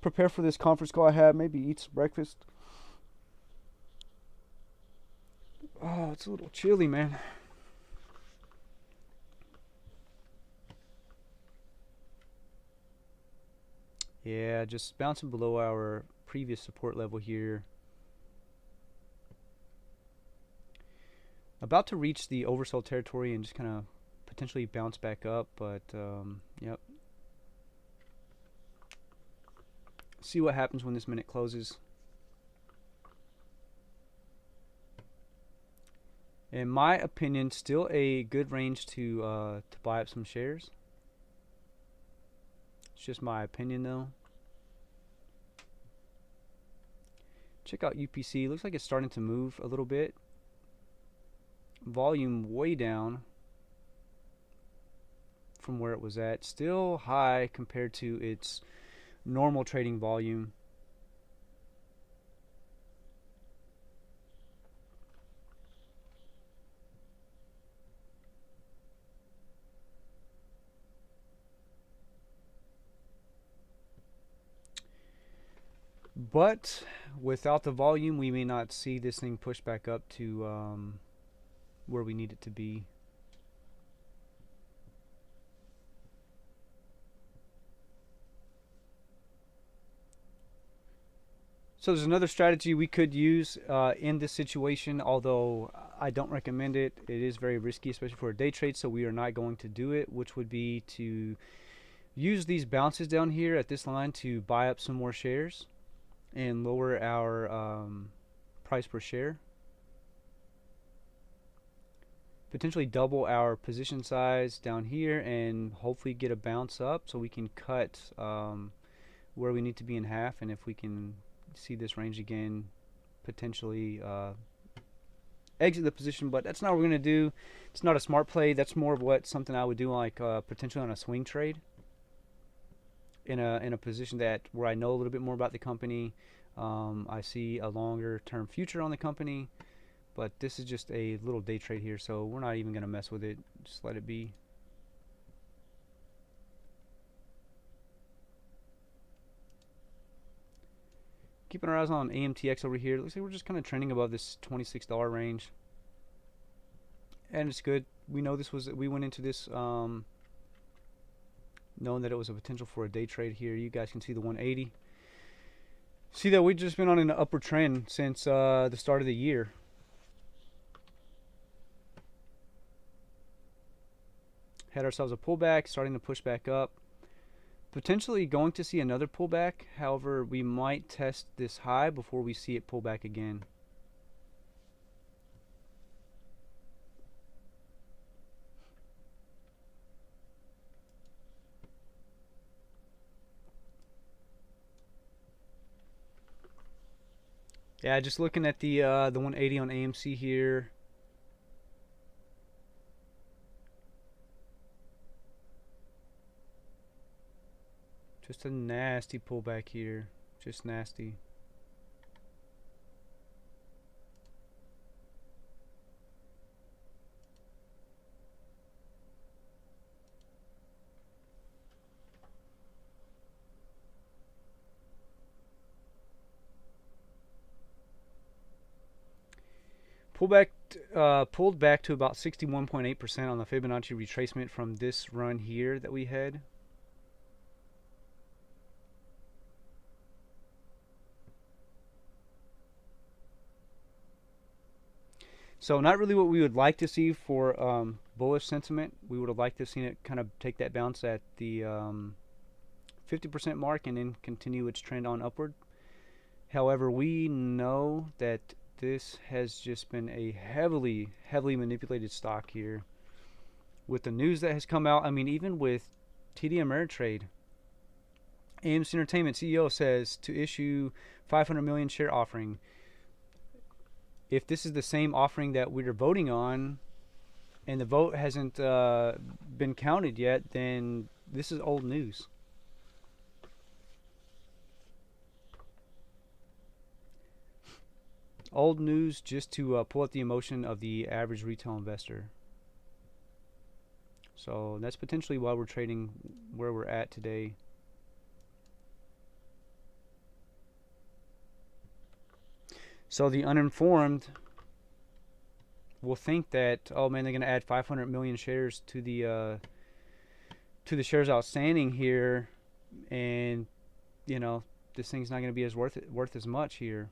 prepare for this conference call I have, maybe eat some breakfast. Oh, it's a little chilly, man. Yeah, just bouncing below our previous support level here. About to reach the oversold territory and just kind of potentially bounce back up, but yep. See what happens when this minute closes. In my opinion, still a good range to buy up some shares. It's just my opinion, though. Check out UPC. Looks like it's starting to move a little bit. Volume way down from where it was at. Still high compared to its normal trading volume. But without the volume, we may not see this thing push back up to where we need it to be. So there's another strategy we could use in this situation, although I don't recommend it. It is very risky, especially for a day trade, so we are not going to do it, which would be to use these bounces down here at this line to buy up some more shares and lower our price per share. potentially double our position size down here and hopefully get a bounce up so we can cut where we need to be in half, and if we can see this range again, potentially exit the position. But that's not what we're going to do. It's not a smart play. That's more of what something I would do, like potentially on a swing trade in a position that where I know a little bit more about the company. I see a longer term future on the company, but this is just a little day trade here, so we're not even going to mess with it. Just let it be. Keeping our eyes on Amtx over here. It looks like we're just kind of trending above this $26 range, and it's good. We know this was, we went into this knowing that it was a potential for a day trade here. You guys can see the 180. See that we've just been on an upward trend since the start of the year. Had ourselves a pullback, starting to push back up. Potentially going to see another pullback. However, we might test this high before we see it pull back again. Yeah, just looking at the 180 on AMC here. Just a nasty pullback here. Just nasty. Pulled back to about 61.8% on the Fibonacci retracement from this run here that we had. So not really what we would like to see for bullish sentiment. We would have liked to have seen it kind of take that bounce at the 50% mark and then continue its trend on upward. However, we know that this has just been a heavily manipulated stock here. With the news that has come out, I mean, even with TD Ameritrade, AMC Entertainment CEO says to issue 500 million share offering. If this is the same offering that we're voting on and the vote hasn't been counted yet, then this is old news. Old news just to pull up the emotion of the average retail investor. So that's potentially why we're trading where we're at today. So the uninformed will think that, oh man, they're going to add 500 million shares to the shares outstanding here, and you know this thing's not going to be as worth as much here.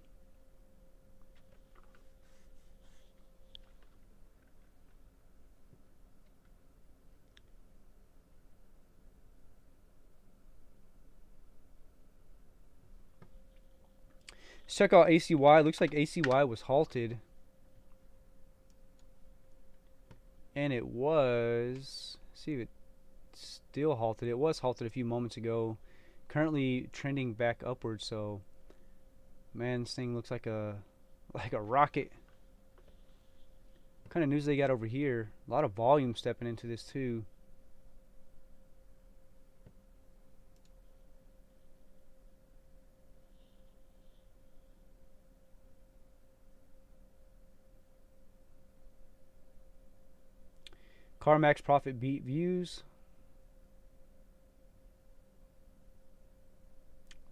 Let's check out ACY. Looks like ACY was halted. And it was, see if it's still halted. It was halted a few moments ago. Currently trending back upwards, so man, this thing looks like a rocket. What kind of news they got over here? A lot of volume stepping into this too. CarMax profit beat views.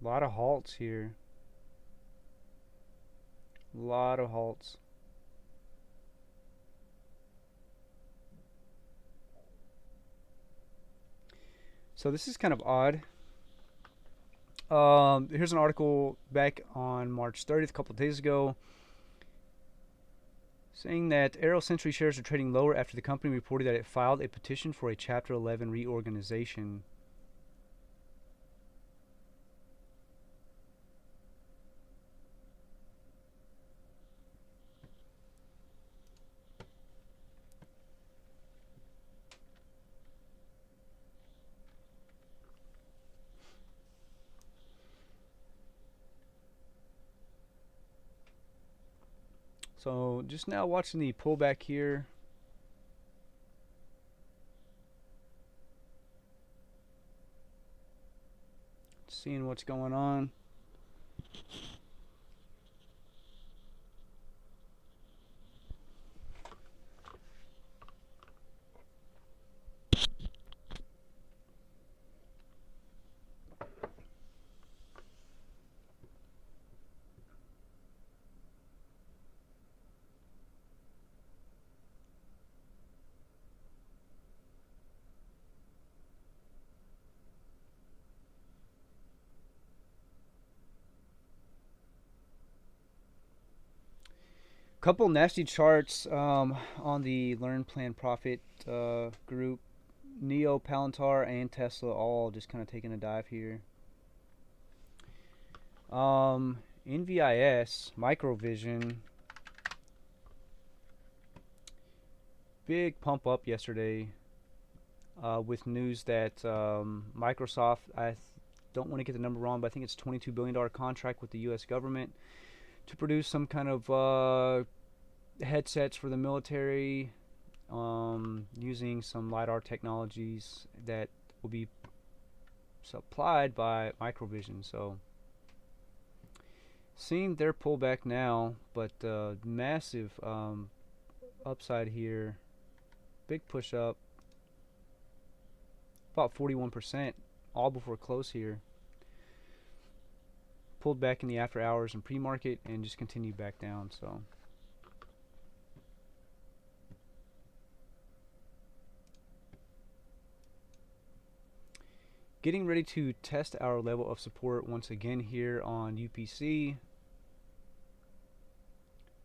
A lot of halts here. A lot of halts. So this is kind of odd. Here's an article back on March 30th, a couple of days ago, saying that Arrow Century shares are trading lower after the company reported that it filed a petition for a Chapter 11 reorganization. So just now watching the pullback here. Seeing what's going on. Couple nasty charts on the Learn Plan Profit group. Neo, Palantir, and Tesla all just kind of taking a dive here. NVIS, Microvision, big pump up yesterday with news that Microsoft, don't want to get the number wrong, but I think it's $22 billion contract with the U.S. government to produce some kind of headsets for the military using some LiDAR technologies that will be supplied by Microvision. So seeing their pullback now, but massive upside here, big push up, about 41%, all before close here. Pulled back in the after hours and pre-market and just continued back down. So getting ready to test our level of support once again here on UPC.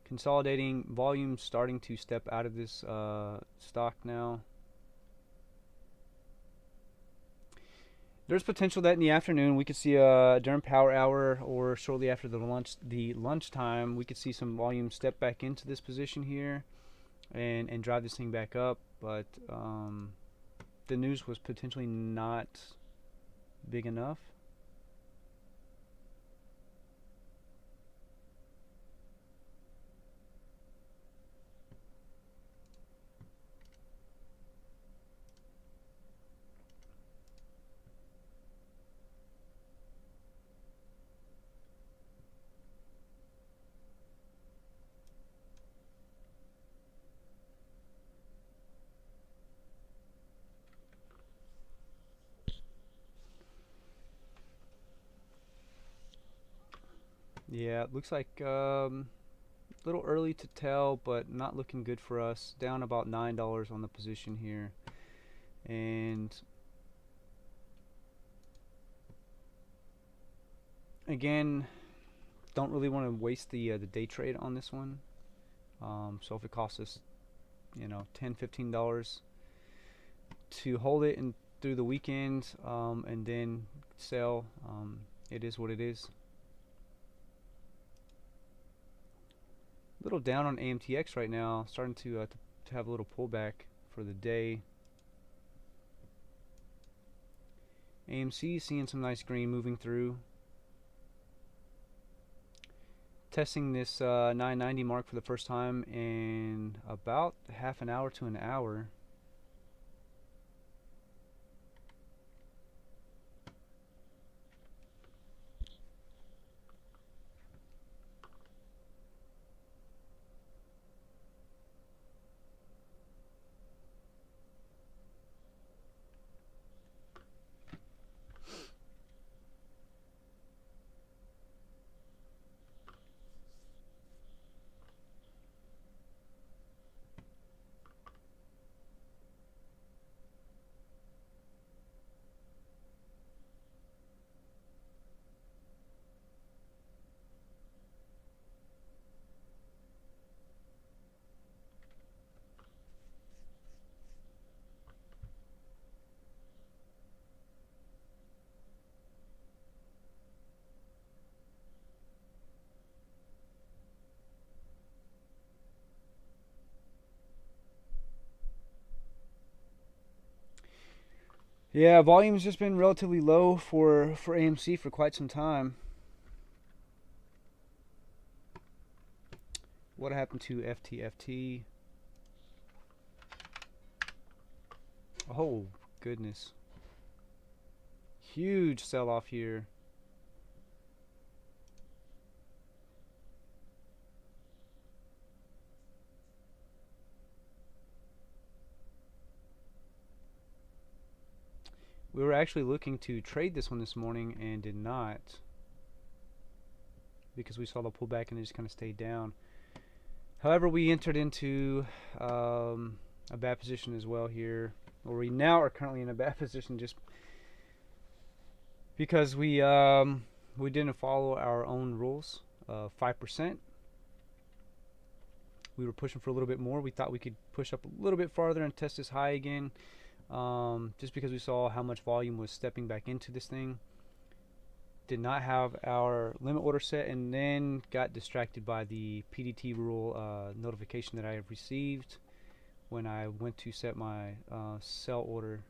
Consolidating, volume starting to step out of this stock now. There's potential that in the afternoon we could see during power hour or shortly after the lunchtime, we could see some volume step back into this position here and drive this thing back up. But the news was potentially not big enough. Yeah, it looks like a little early to tell, but not looking good for us. Down about $9 on the position here. And again, don't really want to waste the day trade on this one. So if it costs us, $10-15 to hold it and through the weekend and then sell, it is what it is. Little down on Amtx right now, starting to have a little pullback for the day. AMC seeing some nice green moving through. Testing this 990 mark for the first time in about half an hour to an hour. Yeah, volume's just been relatively low for AMC for quite some time. What happened to FTFT? Oh, goodness. Huge sell-off here. We were actually looking to trade this one this morning and did not, because we saw the pullback and it just kind of stayed down. However, we entered into a bad position as well here, or we now are currently in a bad position just because we didn't follow our own rules. 5%. We were pushing for a little bit more. We thought we could push up a little bit farther and test this high again, just because we saw how much volume was stepping back into this thing. Did not have our limit order set, and then got distracted by the PDT rule notification that I have received when I went to set my sell order.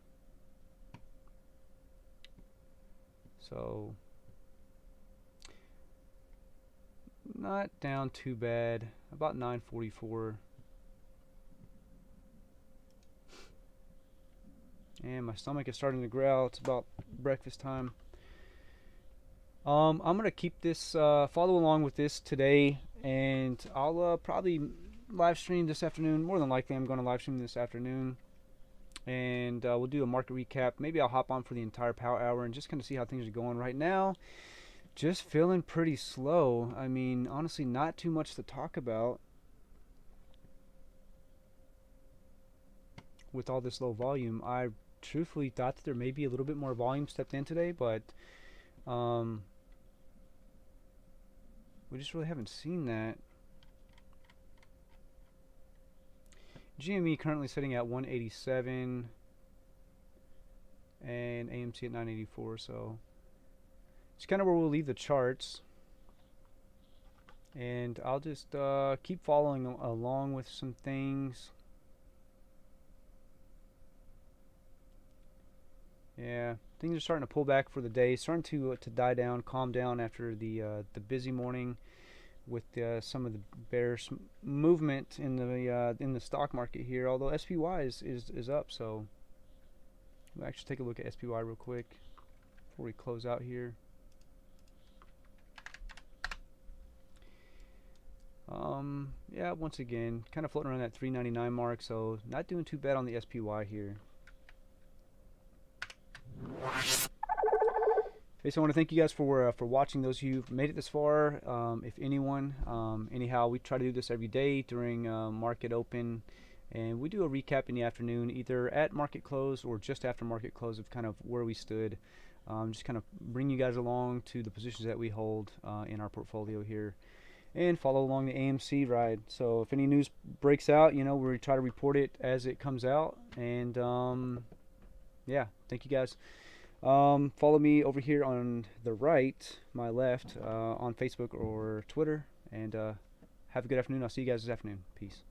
So not down too bad, about 944. And my stomach is starting to growl. It's about breakfast time. I'm gonna keep this, follow along with this today, and I'll probably live stream this afternoon. More than likely, I'm going to live stream this afternoon, and we'll do a market recap. Maybe I'll hop on for the entire power hour and just kind of see how things are going right now. Just feeling pretty slow. I mean, honestly, not too much to talk about with all this low volume. I truthfully thought that there may be a little bit more volume stepped in today, but we just really haven't seen that. GME currently sitting at 187 and AMC at 984, so it's kind of where we'll leave the charts, and I'll just keep following along with some things. Yeah, things are starting to pull back for the day, starting to die down, calm down after the busy morning with some of the bearish movement in the stock market here. Although SPY is up, so we'll actually take a look at SPY real quick before we close out here. Yeah, once again, kind of floating around that 399 mark, so not doing too bad on the SPY here. Okay, so I want to thank you guys for watching. Those of you who've made it this far, if anyone. Anyhow, we try to do this every day during market open, and we do a recap in the afternoon, either at market close or just after market close, of kind of where we stood. Just kind of bring you guys along to the positions that we hold in our portfolio here, and follow along the AMC ride. So if any news breaks out, you know, we try to report it as it comes out. And yeah, thank you guys. Follow me over here on the right, my left, on Facebook or Twitter, and have a good afternoon. I'll see you guys this afternoon. Peace.